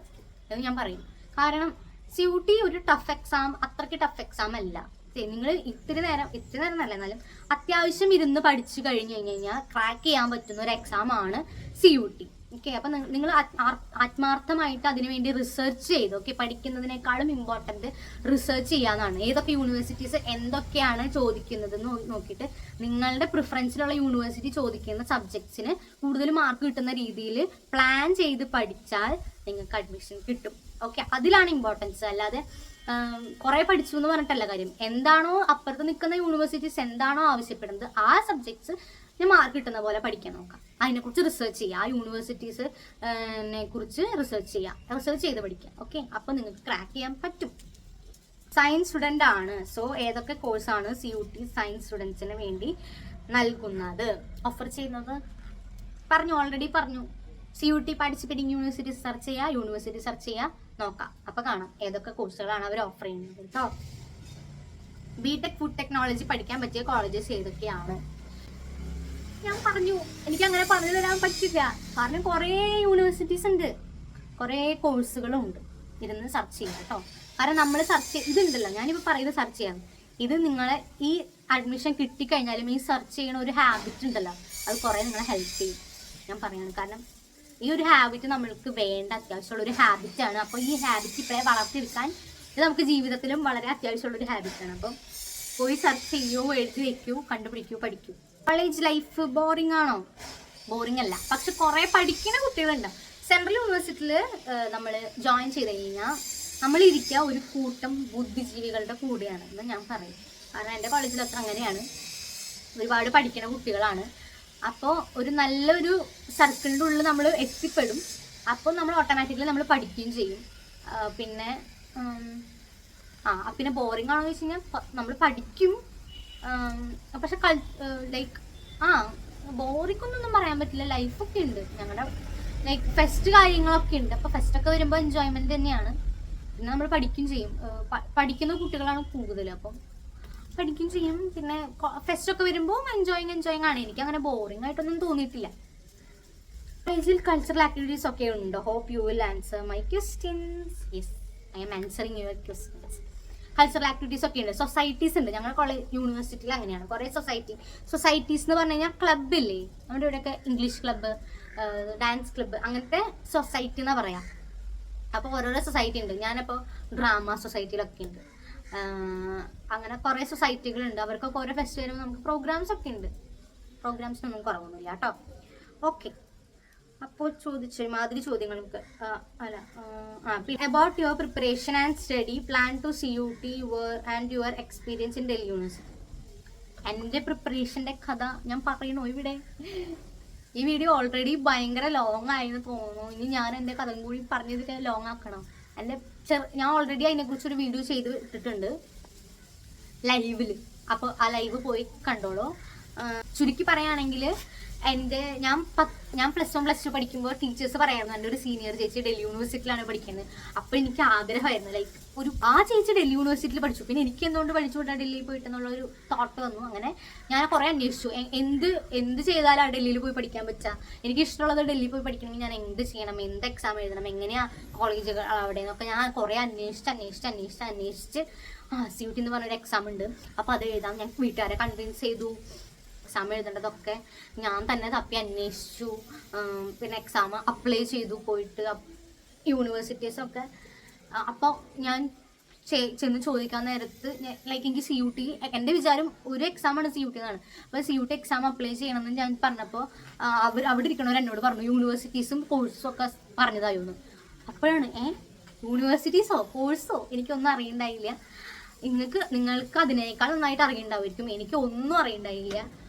എന്ന് ഞാൻ പറയും. കാരണം CUT ഒരു ടഫ് എക്സാം, അത്രയ്ക്ക് ടഫ് എക്സാം അല്ല. നിങ്ങൾ ഇത്തിരി നേരം എന്നല്ല, എന്നാലും അത്യാവശ്യം ഇരുന്ന് പഠിച്ചു കഴിഞ്ഞു കഴിഞ്ഞാൽ ക്രാക്ക് ചെയ്യാൻ പറ്റുന്ന ഒരു എക്സാം ആണ് CUT. ഓക്കെ, അപ്പം നിങ്ങൾ ആത്മാർത്ഥമായിട്ട് അതിനുവേണ്ടി റിസർച്ച് ചെയ്ത്, ഓക്കെ, പഠിക്കുന്നതിനേക്കാളും ഇമ്പോർട്ടൻറ്റ് റിസർച്ച് ചെയ്യാന്നാണ്. ഏതൊക്കെ യൂണിവേഴ്സിറ്റീസ് എന്തൊക്കെയാണ് ചോദിക്കുന്നതെന്ന് നോക്കിയിട്ട് നിങ്ങളുടെ പ്രിഫറൻസിലുള്ള യൂണിവേഴ്സിറ്റി ചോദിക്കുന്ന സബ്ജക്ട്സിന് കൂടുതൽ മാർക്ക് കിട്ടുന്ന രീതിയിൽ പ്ലാൻ ചെയ്ത് പഠിച്ചാൽ നിങ്ങൾക്ക് അഡ്മിഷൻ കിട്ടും. ഓക്കെ, അതിലാണ് ഇമ്പോർട്ടൻസ്. അല്ലാതെ കുറേ പഠിച്ചു എന്ന് പറഞ്ഞിട്ടല്ല കാര്യം. എന്താണോ അപ്പുറത്ത് നിൽക്കുന്ന യൂണിവേഴ്സിറ്റീസ് എന്താണോ ആവശ്യപ്പെടുന്നത് ആ സബ്ജക്ട്സ് ഞാൻ മാർക്ക് കിട്ടുന്ന പോലെ പഠിക്കാൻ നോക്കാം. അതിനെക്കുറിച്ച് റിസർച്ച് ചെയ്യുക, ആ യൂണിവേഴ്സിറ്റീസിനെ കുറിച്ച് റിസർച്ച് ചെയ്ത് പഠിക്കുക. ഓക്കെ, അപ്പോൾ നിങ്ങൾക്ക് ക്രാക്ക് ചെയ്യാൻ പറ്റും. സയൻസ് സ്റ്റുഡൻ്റ് ആണ്. സോ ഏതൊക്കെ കോഴ്സാണ് CUT സയൻസ് സ്റ്റുഡൻസിന് വേണ്ടി നൽകുന്നത്, ഓഫർ ചെയ്യുന്നത്? ഓൾറെഡി പറഞ്ഞു. CUT പാർട്ടിസിപ്പേറ്റിംഗ് യൂണിവേഴ്സിറ്റി സെർച്ച് ചെയ്യുക, നോക്കാം. അപ്പോൾ കാണാം ഏതൊക്കെ കോഴ്സുകളാണ് അവർ ഓഫർ ചെയ്യുന്നത് കേട്ടോ. BTech ഫുഡ് ടെക്നോളജി പഠിക്കാൻ പറ്റിയ കോളേജസ് ഏതൊക്കെയാണ്? ഞാൻ പറഞ്ഞു, എനിക്ക് അങ്ങനെ പറഞ്ഞു തരാൻ പറ്റില്ല. കാരണം കുറേ യൂണിവേഴ്സിറ്റീസ് ഉണ്ട്, കുറേ കോഴ്സുകളുണ്ട്. ഇരുന്ന് സെർച്ച് ചെയ്യാം കേട്ടോ. കാരണം നമ്മൾ ഇതുണ്ടല്ലോ, ഞാനിപ്പോൾ പറയുന്നത് സെർച്ച് ചെയ്യാം. ഇത് നിങ്ങളെ ഈ അഡ്മിഷൻ കിട്ടിക്കഴിഞ്ഞാലും ഈ സെർച്ച് ചെയ്യണ ഒരു ഹാബിറ്റ് ഉണ്ടല്ലോ, അത് കുറേ നിങ്ങളെ ഹെൽപ്പ് ചെയ്യും. ഞാൻ പറയുന്നത് കാരണം ഈ ഒരു ഹാബിറ്റ് നമ്മൾക്ക് വേണ്ട അത്യാവശ്യമുള്ള ഒരു ഹാബിറ്റാണ്. അപ്പോൾ ഈ ഹാബിറ്റ് ഇപ്പോഴേ വളർത്തിയെടുക്കാൻ ഇത് നമുക്ക് ജീവിതത്തിലും വളരെ അത്യാവശ്യമുള്ളൊരു ഹാബിറ്റാണ്. അപ്പം പോയി സെർച്ച് ചെയ്യൂ, എഴുതി വെക്കൂ, കണ്ടുപിടിക്കൂ, പഠിക്കൂ. കോളേജ് ലൈഫ് ബോറിംഗ് ആണോ? ബോറിംഗ് അല്ല, പക്ഷെ കുറേ പഠിക്കുന്ന കുട്ടികളുണ്ട്. സെൻട്രൽ യൂണിവേഴ്സിറ്റിയിൽ നമ്മൾ ജോയിൻ ചെയ്ത് കഴിഞ്ഞാൽ നമ്മൾ ഇരിക്കുക ഒരു കൂട്ടം ബുദ്ധിജീവികളുടെ കൂടെയാണ് എന്ന് ഞാൻ പറയും. കാരണം എൻ്റെ കോളേജിലൊക്കെ അങ്ങനെയാണ്, ഒരുപാട് പഠിക്കുന്ന കുട്ടികളാണ്. അപ്പോൾ ഒരു നല്ലൊരു സർക്കിളിൻ്റെ ഉള്ളിൽ നമ്മൾ എത്തിപ്പെടും. അപ്പോൾ നമ്മൾ ഓട്ടോമാറ്റിക്കലി നമ്മൾ പഠിക്കുകയും ചെയ്യും. പിന്നെ പിന്നെ ബോറിംഗ് ആണെന്ന് വെച്ച് കഴിഞ്ഞാൽ നമ്മൾ പഠിക്കും, പക്ഷെ ലൈക്ക് ബോറിംഗ് ഒന്നും പറയാൻ പറ്റില്ല. ലൈഫൊക്കെ ഉണ്ട്, ഞങ്ങളുടെ ലൈക്ക് ഫെസ്റ്റ് കാര്യങ്ങളൊക്കെ ഉണ്ട്. അപ്പോൾ ഫെസ്റ്റൊക്കെ വരുമ്പോൾ എൻജോയ്മെൻറ്റ് തന്നെയാണ്. പിന്നെ നമ്മൾ പഠിക്കുകയും ചെയ്യും. പഠിക്കുന്ന കുട്ടികളാണ് കൂടുതൽ, അപ്പം പഠിക്കുകയും ചെയ്യും. പിന്നെ ഫെസ്റ്റൊക്കെ വരുമ്പോൾ എൻജോയിങ് ആണ്. എനിക്ക് അങ്ങനെ ബോറിംഗ് ആയിട്ടൊന്നും തോന്നിയിട്ടില്ല. കോളേജിൽ കൾച്ചറൽ ആക്ടിവിറ്റീസ് ഒക്കെ ഉണ്ടോ? Hope you will answer my questions. Yes, I am answering your questions. Cultural activities ഒക്കെ ഉണ്ട്, സൊസൈറ്റീസ് ഉണ്ട്. ഞങ്ങളുടെ കോളേജ് യൂണിവേഴ്സിറ്റിയിൽ അങ്ങനെയാണ്. കുറേ സൊസൈറ്റീസ് എന്ന് പറഞ്ഞു കഴിഞ്ഞാൽ ക്ലബ്ബില്ലേ, നമ്മുടെ ഇവിടെയൊക്കെ ഇംഗ്ലീഷ് ക്ലബ്ബ്, ഡാൻസ് ക്ലബ്ബ്, അങ്ങനത്തെ സൊസൈറ്റി എന്നാ പറയാം. അപ്പോൾ ഓരോരോ സൊസൈറ്റി ഉണ്ട്. ഞാനപ്പോൾ ഡ്രാമ സൊസൈറ്റിയിലൊക്കെ ഉണ്ട്. അങ്ങനെ കുറേ സൊസൈറ്റികളുണ്ട്. അവർക്കൊക്കെ ഓരോ ഫെസ്റ്റ് വരുമ്പോൾ നമുക്ക് പ്രോഗ്രാംസ് ഒക്കെ ഉണ്ട്. പ്രോഗ്രാംസിനൊന്നും കുറവൊന്നുമില്ല കേട്ടോ. ഓക്കെ, അപ്പോൾ മാതിരി ചോദ്യങ്ങൾക്ക് about your preparation and study plan to CUT your experience in Delhi university. എൻ്റെ പ്രിപ്പറേഷൻ്റെ കഥ ഞാൻ പറയണോ ഇവിടെ? ഈ വീഡിയോ ഓൾറെഡി ഭയങ്കര ലോങ് ആയെന്ന് തോന്നുന്നു. ഇനി ഞാൻ എൻ്റെ കഥ കൂടി പറഞ്ഞതിട്ട് ലോങ് ആക്കണം. ഞാൻ ഓൾറെഡി അതിനെക്കുറിച്ചൊരു വീഡിയോ ചെയ്ത് ഇട്ടിട്ടുണ്ട് ലൈവിൽ. അപ്പോൾ ആ ലൈവ് പോയി കണ്ടോളൂ. ചുരുക്കി പറയുകയാണെങ്കിൽ ഞാൻ +1 +2 പഠിക്കുമ്പോൾ ടീച്ചേഴ്സ് പറയായിരുന്നു എൻ്റെ ഒരു സീനിയർ ചേച്ചി ഡൽഹി യൂണിവേഴ്സിറ്റിയിലാണ് പഠിക്കുന്നത്. അപ്പോൾ എനിക്ക് ആഗ്രഹമായിരുന്നു ലൈക്ക് ആ ചേച്ചി ഡൽഹി യൂണിവേഴ്സിറ്റിയിൽ പഠിച്ചു, പിന്നെ എനിക്ക് എന്തുകൊണ്ട് പഠിച്ചുകൂടാ ഡൽഹിയിൽ പോയിട്ടെന്നുള്ളൊരു തോട്ട് വന്നു. അങ്ങനെ ഞാൻ കുറേ അന്വേഷിച്ചു, എന്ത് ചെയ്താലും ആ ഡൽഹിയിൽ പോയി പഠിക്കാൻ പറ്റുക. എനിക്ക് ഇഷ്ടമുള്ളത് ഡൽഹിയിൽ പോയി പഠിക്കണമെങ്കിൽ ഞാൻ എന്ത് ചെയ്യണം, എന്ത് എക്സാം എഴുതണം, എങ്ങനെയാണ് കോളേജുകൾ അവിടെ നിന്നൊക്കെ ഞാൻ കുറേ അന്വേഷിച്ച് CUT എന്ന് പറഞ്ഞൊരു എക്സാം ഉണ്ട്, അപ്പോൾ അത് എഴുതാം. ഞാൻ വീട്ടുകാരെ കൺവിൻസ് ചെയ്തു. എക്സാം എഴുതേണ്ടതൊക്കെ ഞാൻ തന്നെ തപ്പി അന്വേഷിച്ചു. പിന്നെ എക്സാം അപ്ലൈ ചെയ്തു പോയിട്ട് യൂണിവേഴ്സിറ്റീസൊക്കെ. അപ്പോൾ ഞാൻ ചെന്ന് ചോദിക്കാൻ നേരത്ത് ലൈക്ക് എനിക്ക് CUT, എൻ്റെ വിചാരം ഒരു എക്സാമാണ് CUT എന്നാണ്. അപ്പോൾ CUT എക്സാം അപ്ലൈ ചെയ്യണമെന്ന് ഞാൻ പറഞ്ഞപ്പോൾ അവിടെ ഇരിക്കണവർ എന്നോട് പറഞ്ഞു യൂണിവേഴ്സിറ്റീസും കോഴ്സും ഒക്കെ പറഞ്ഞതായിരുന്നു. അപ്പോഴാണ് യൂണിവേഴ്സിറ്റീസോ കോഴ്സോ എനിക്കൊന്നും അറിയണ്ടായില്ല. നിങ്ങൾക്ക് അതിനേക്കാൾ നന്നായിട്ട് അറിയണ്ടാവുമായിരിക്കും, എനിക്ക് ഒന്നും അറിയണ്ടായില്ല.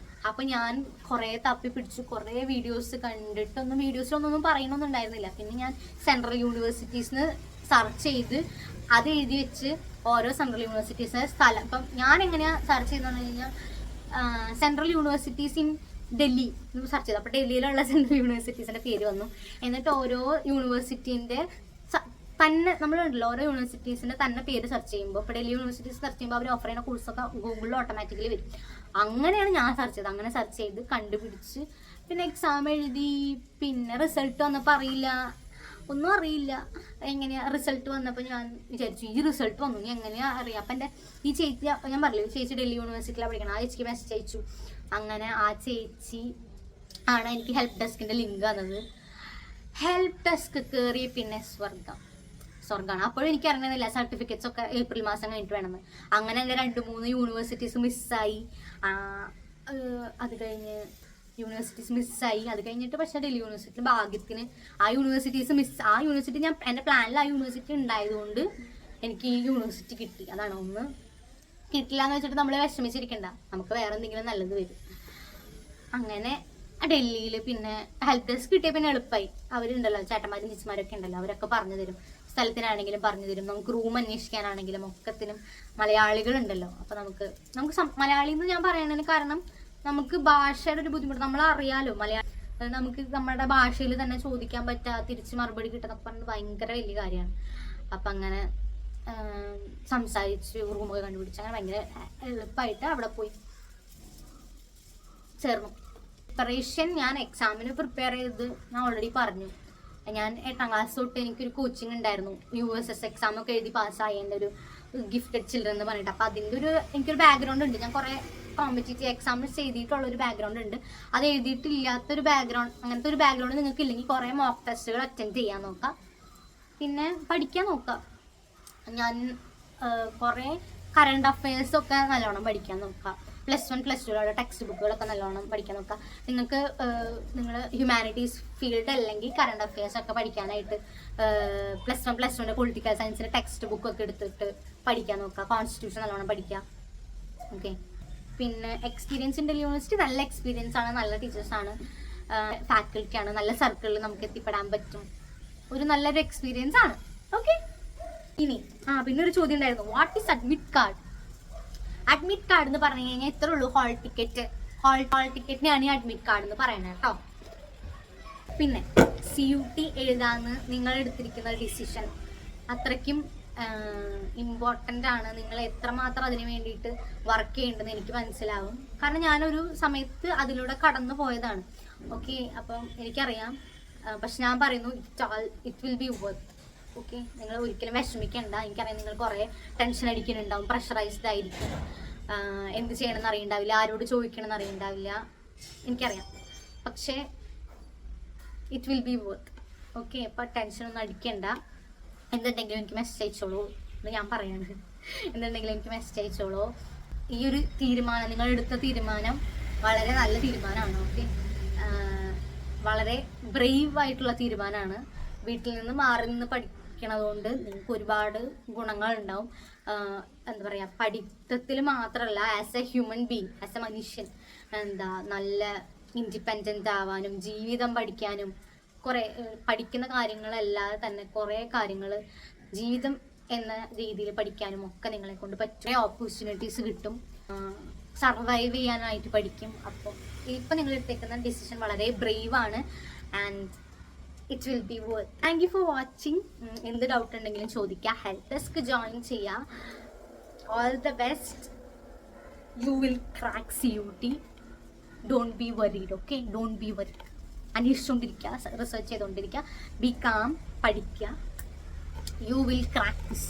അപ്പം ഞാൻ കുറേ തപ്പി പിടിച്ചു, കുറേ വീഡിയോസ് കണ്ടിട്ടൊന്നും വീഡിയോസിലൊന്നും പറയണമെന്നുണ്ടായിരുന്നില്ല. പിന്നെ ഞാൻ സെൻട്രൽ യൂണിവേഴ്സിറ്റീസിന് സെർച്ച് ചെയ്ത് അത് എഴുതി വെച്ച് ഓരോ സെൻട്രൽ യൂണിവേഴ്സിറ്റീസിൻ്റെ സ്ഥലം. അപ്പം ഞാൻ എങ്ങനെയാണ് സെർച്ച് ചെയ്തെന്ന് കഴിഞ്ഞാൽ സെൻട്രൽ യൂണിവേഴ്സിറ്റീസ് ഇൻ ഡൽഹി എന്ന് സെർച്ച് ചെയ്തു. അപ്പോൾ ഡൽഹിയിലുള്ള സെൻട്രൽ യൂണിവേഴ്സിറ്റീസിൻ്റെ പേര് വന്നു. എന്നിട്ട് ഓരോ യൂണിവേഴ്സിറ്റീൻ്റെ തന്നെ നമ്മളുണ്ടല്ലോ, ഓരോ യൂണിവേഴ്സിറ്റീസിൻ്റെ തന്നെ പേര് സെർച്ച് ചെയ്യുമ്പോൾ, ഇപ്പോൾ ഡൽഹി യൂണിവേഴ്സിറ്റീസ് സെർച്ച് ചെയ്യുമ്പോൾ അവർ ഓഫർ ചെയ്യുന്ന കോഴ്സൊക്കെ ഗൂഗിളിൽ ഓട്ടോമാറ്റിക്കലി വരും. അങ്ങനെയാണ് ഞാൻ സെർച്ച് ചെയ്തത്. അങ്ങനെ സെർച്ച് ചെയ്ത് കണ്ടുപിടിച്ച് പിന്നെ എക്സാം എഴുതി. പിന്നെ റിസൾട്ട് വന്നപ്പോൾ ഒന്നും അറിയില്ല എങ്ങനെയാണ്. റിസൾട്ട് വന്നപ്പോൾ ഞാൻ വിചാരിച്ചു ഈ റിസൾട്ട് വന്നു ഇനി എങ്ങനെയാണ് അറിയാം. അപ്പം എൻ്റെ ഈ ചേച്ചി, ഞാൻ പറഞ്ഞില്ല ചേച്ചി ഡൽഹി യൂണിവേഴ്സിറ്റിയിലാണ് പഠിക്കണം, ആ ചേച്ചിക്ക് മെസ്സേജ് അയച്ചു. അങ്ങനെ ആ ചേച്ചി ആണ് എനിക്ക് ഹെൽപ്പ് ഡെസ്കിൻ്റെ ലിങ്ക് തന്നത്. ഹെൽപ്പ് ഡെസ്ക് കയറി പിന്നെ സ്വർഗമാണ്. അപ്പോഴും എനിക്ക് അറിയുന്നില്ല സർട്ടിഫിക്കറ്റ്സ് ഒക്കെ ഏപ്രിൽ മാസം കഴിഞ്ഞിട്ട് വേണമെന്ന്. അങ്ങനെ 2-3 യൂണിവേഴ്സിറ്റീസ് മിസ്സായി. അത് കഴിഞ്ഞ് യൂണിവേഴ്സിറ്റീസ് മിസ്സായി. അത് കഴിഞ്ഞിട്ട് പക്ഷേ ഡൽഹി യൂണിവേഴ്സിറ്റി ഭാഗ്യത്തിന് ആ യൂണിവേഴ്സിറ്റി ഞാൻ എൻ്റെ പ്ലാനിൽ ആ യൂണിവേഴ്സിറ്റി ഉണ്ടായതുകൊണ്ട് എനിക്ക് ഈ യൂണിവേഴ്സിറ്റി കിട്ടി. അതാണ്. ഒന്ന് കിട്ടില്ല എന്ന് വെച്ചിട്ട് നമ്മൾ വിഷമിച്ചിരിക്കണ്ട, നമുക്ക് വേറെ എന്തെങ്കിലും നല്ലത് വരും. അങ്ങനെ ഡൽഹിയിൽ പിന്നെ ഹെൽപ്പ് ഡെസ്ക് കിട്ടിയ പിന്നെ എളുപ്പമായി. അവരുണ്ടല്ലോ ചേട്ടന്മാരും ചേച്ചിമാരൊക്കെ ഉണ്ടല്ലോ, അവരൊക്കെ പറഞ്ഞു തരും. സ്ഥലത്തിനാണെങ്കിലും പറഞ്ഞു തരും, നമുക്ക് റൂം അന്വേഷിക്കാനാണെങ്കിലും ഒക്കത്തിനും മലയാളികളുണ്ടല്ലോ. അപ്പോൾ നമുക്ക് മലയാളി എന്ന് ഞാൻ പറയണതിന് കാരണം നമുക്ക് ഭാഷയുടെ ഒരു ബുദ്ധിമുട്ട് നമ്മൾ അറിയാലോ. നമുക്ക് നമ്മുടെ ഭാഷയിൽ തന്നെ ചോദിക്കാൻ പറ്റുക, തിരിച്ച് മറുപടി കിട്ടുന്നൊക്കെ പറഞ്ഞത് ഭയങ്കര വലിയ കാര്യമാണ്. അപ്പം അങ്ങനെ സംസാരിച്ച് റൂമൊക്കെ കണ്ടുപിടിച്ച് അങ്ങനെ ഭയങ്കര എളുപ്പമായിട്ട് അവിടെ പോയി ചേർന്നു. പ്രിപ്പറേഷൻ ഞാൻ എക്സാമിന് പ്രിപ്പയർ ചെയ്ത് ഞാൻ ഓൾറെഡി പറഞ്ഞു. ഞാൻ 8ാം ക്ലാസ് തൊട്ട് എനിക്കൊരു കോച്ചിങ് ഉണ്ടായിരുന്നു, USS എക്സാം ഒക്കെ എഴുതി പാസ്സായതിൻ്റെ ഒരു ഗിഫ്റ്റഡ് ചിൽഡ്രൻ എന്ന് പറഞ്ഞിട്ട്. അപ്പോൾ അതിൻ്റെ എനിക്കൊരു ബാക്ക്ഗ്രൗണ്ട് ഉണ്ട്. ഞാൻ കുറേ കോമ്പറ്റേറ്റീവ് എക്സാംസ് എഴുതിയിട്ടുള്ളൊരു ബാക്ക്ഗ്രൗണ്ട് ഉണ്ട്. അത് എഴുതിയിട്ടില്ലാത്തൊരു ബാക്ക്ഗ്രൗണ്ട്, അങ്ങനത്തെ ഒരു ബാക്ക്ഗ്രൗണ്ട് നിങ്ങൾക്ക് ഇല്ലെങ്കിൽ കുറേ മോക്ക് ടെസ്റ്റുകൾ അറ്റൻഡ് ചെയ്യാൻ നോക്കാം, പിന്നെ പഠിക്കാൻ നോക്കാം. ഞാൻ കുറേ കറണ്ട് അഫയേഴ്സൊക്കെ നല്ലോണം പഠിക്കാൻ നോക്കാം. +1 +2 ടെക്സ്റ്റ് ബുക്കുകളൊക്കെ നല്ലോണം പഠിക്കാൻ നോക്കാം. നിങ്ങൾക്ക് നിങ്ങൾ ഹ്യൂമാനിറ്റീസ് ഫീൽഡ് അല്ലെങ്കിൽ കറണ്ട് അഫയേഴ്സ് ഒക്കെ പഠിക്കാനായിട്ട് +1 +2 പൊളിറ്റിക്കൽ സയൻസിൻ്റെ ടെക്സ്റ്റ് ബുക്കൊക്കെ എടുത്തിട്ട് പഠിക്കാൻ നോക്കുക. കോൺസ്റ്റിറ്റ്യൂഷൻ നല്ലോണം പഠിക്കുക. ഓക്കെ. പിന്നെ എക്സ്പീരിയൻസ് ഉണ്ട് യൂണിവേഴ്സിറ്റി, നല്ല എക്സ്പീരിയൻസ് ആണ്, നല്ല ടീച്ചേഴ്സാണ്, ഫാക്കൽറ്റിയാണ്, നല്ല സർക്കിളിൽ നമുക്ക് എത്തിപ്പെടാൻ പറ്റും. ഒരു നല്ലൊരു എക്സ്പീരിയൻസ് ആണ്. ഓക്കെ. ഇനി പിന്നെ ഒരു ചോദ്യം ഉണ്ടായിരുന്നു, what is admit card? Admit card എന്ന് പറഞ്ഞു കഴിഞ്ഞാൽ ഇത്രേ ഉള്ളൂ, ഹാൾ ടിക്കറ്റിനെയാണ് ഈ അഡ്മിറ്റ് കാർഡ് എന്ന് പറയുന്നത് കേട്ടോ. പിന്നെ CUT എഴുതാന്ന് നിങ്ങൾ എടുത്തിരിക്കുന്ന ഡിസിഷൻ അത്രയ്ക്കും ഇമ്പോർട്ടൻ്റ് ആണ്. നിങ്ങൾ എത്രമാത്രം അതിന് വേണ്ടിയിട്ട് വർക്ക് ചെയ്യേണ്ടതെന്ന് എനിക്ക് മനസ്സിലാവും. കാരണം ഞാനൊരു സമയത്ത് അതിലൂടെ കടന്നു പോയതാണ്. ഓക്കെ. അപ്പം എനിക്കറിയാം. പക്ഷെ ഞാൻ പറയുന്നു, it will be worth. Okay. നിങ്ങൾ ഒരിക്കലും വിഷമിക്കേണ്ട. എനിക്കറിയാം നിങ്ങൾ കുറേ ടെൻഷൻ അടിക്കുന്നുണ്ടാവും, പ്രഷറൈസ്ഡ് ആയിരിക്കും, എന്ത് ചെയ്യണമെന്ന് അറിയണ്ടാവില്ല, ആരോട് ചോദിക്കണമെന്ന് അറിയണ്ടാവില്ല, എനിക്കറിയാം. പക്ഷേ it will be worth. Okay. അപ്പോൾ ടെൻഷനൊന്നും അടിക്കണ്ട. എന്തുണ്ടെങ്കിലും എനിക്ക് മെസ്സേജ് അയച്ചോളൂ എന്ന് ഞാൻ പറയുന്നത്. എന്തുണ്ടെങ്കിലും എനിക്ക് മെസ്സേജ് അയച്ചോളൂ. ഈ ഒരു തീരുമാനം, നിങ്ങൾ എടുത്ത തീരുമാനം വളരെ നല്ല തീരുമാനമാണ്. ഓക്കെ. വളരെ ബ്രേവ് ആയിട്ടുള്ള തീരുമാനമാണ്. വീട്ടിൽ നിന്ന് മാറി നിന്ന് പഠിക്കണതുകൊണ്ട് നിങ്ങൾക്ക് ഒരുപാട് ഗുണങ്ങളുണ്ടാവും. എന്താ പറയുക, പഠിത്തത്തിൽ മാത്രമല്ല, as A human being, as A മനുഷ്യൻ നല്ല ഇൻഡിപെൻഡൻ്റ് ആവാനും ജീവിതം പഠിക്കാനും കുറേ പഠിക്കുന്ന കാര്യങ്ങളല്ലാതെ തന്നെ കുറേ കാര്യങ്ങൾ ജീവിതം എന്ന രീതിയിൽ പഠിക്കാനും ഒക്കെ നിങ്ങളെ കൊണ്ട് പറ്റുന്ന ഓപ്പർച്യൂണിറ്റീസ് കിട്ടും. സർവൈവ് ചെയ്യാനായിട്ട് പഠിക്കും. അപ്പോൾ ഇപ്പം നിങ്ങൾ എടുത്തേക്കുന്ന ഡിസിഷൻ വളരെ ബ്രേവ് ആണ് and it will be worth. Thank you for watching. എന്ത് ഡൗട്ട് ഉണ്ടെങ്കിലും ചോദിക്കുക, ഹെൽപ്പ് ഡെസ്ക് ജോയിൻ ചെയ്യുക. All the best. You will crack CUT. Don't be worried. Okay. Don't be worried. അന്വേഷിച്ചുകൊണ്ടിരിക്കുക, റിസർച്ച് ചെയ്തുകൊണ്ടിരിക്കുക, ബി കാം, പഠിക്കുക. You will crack this.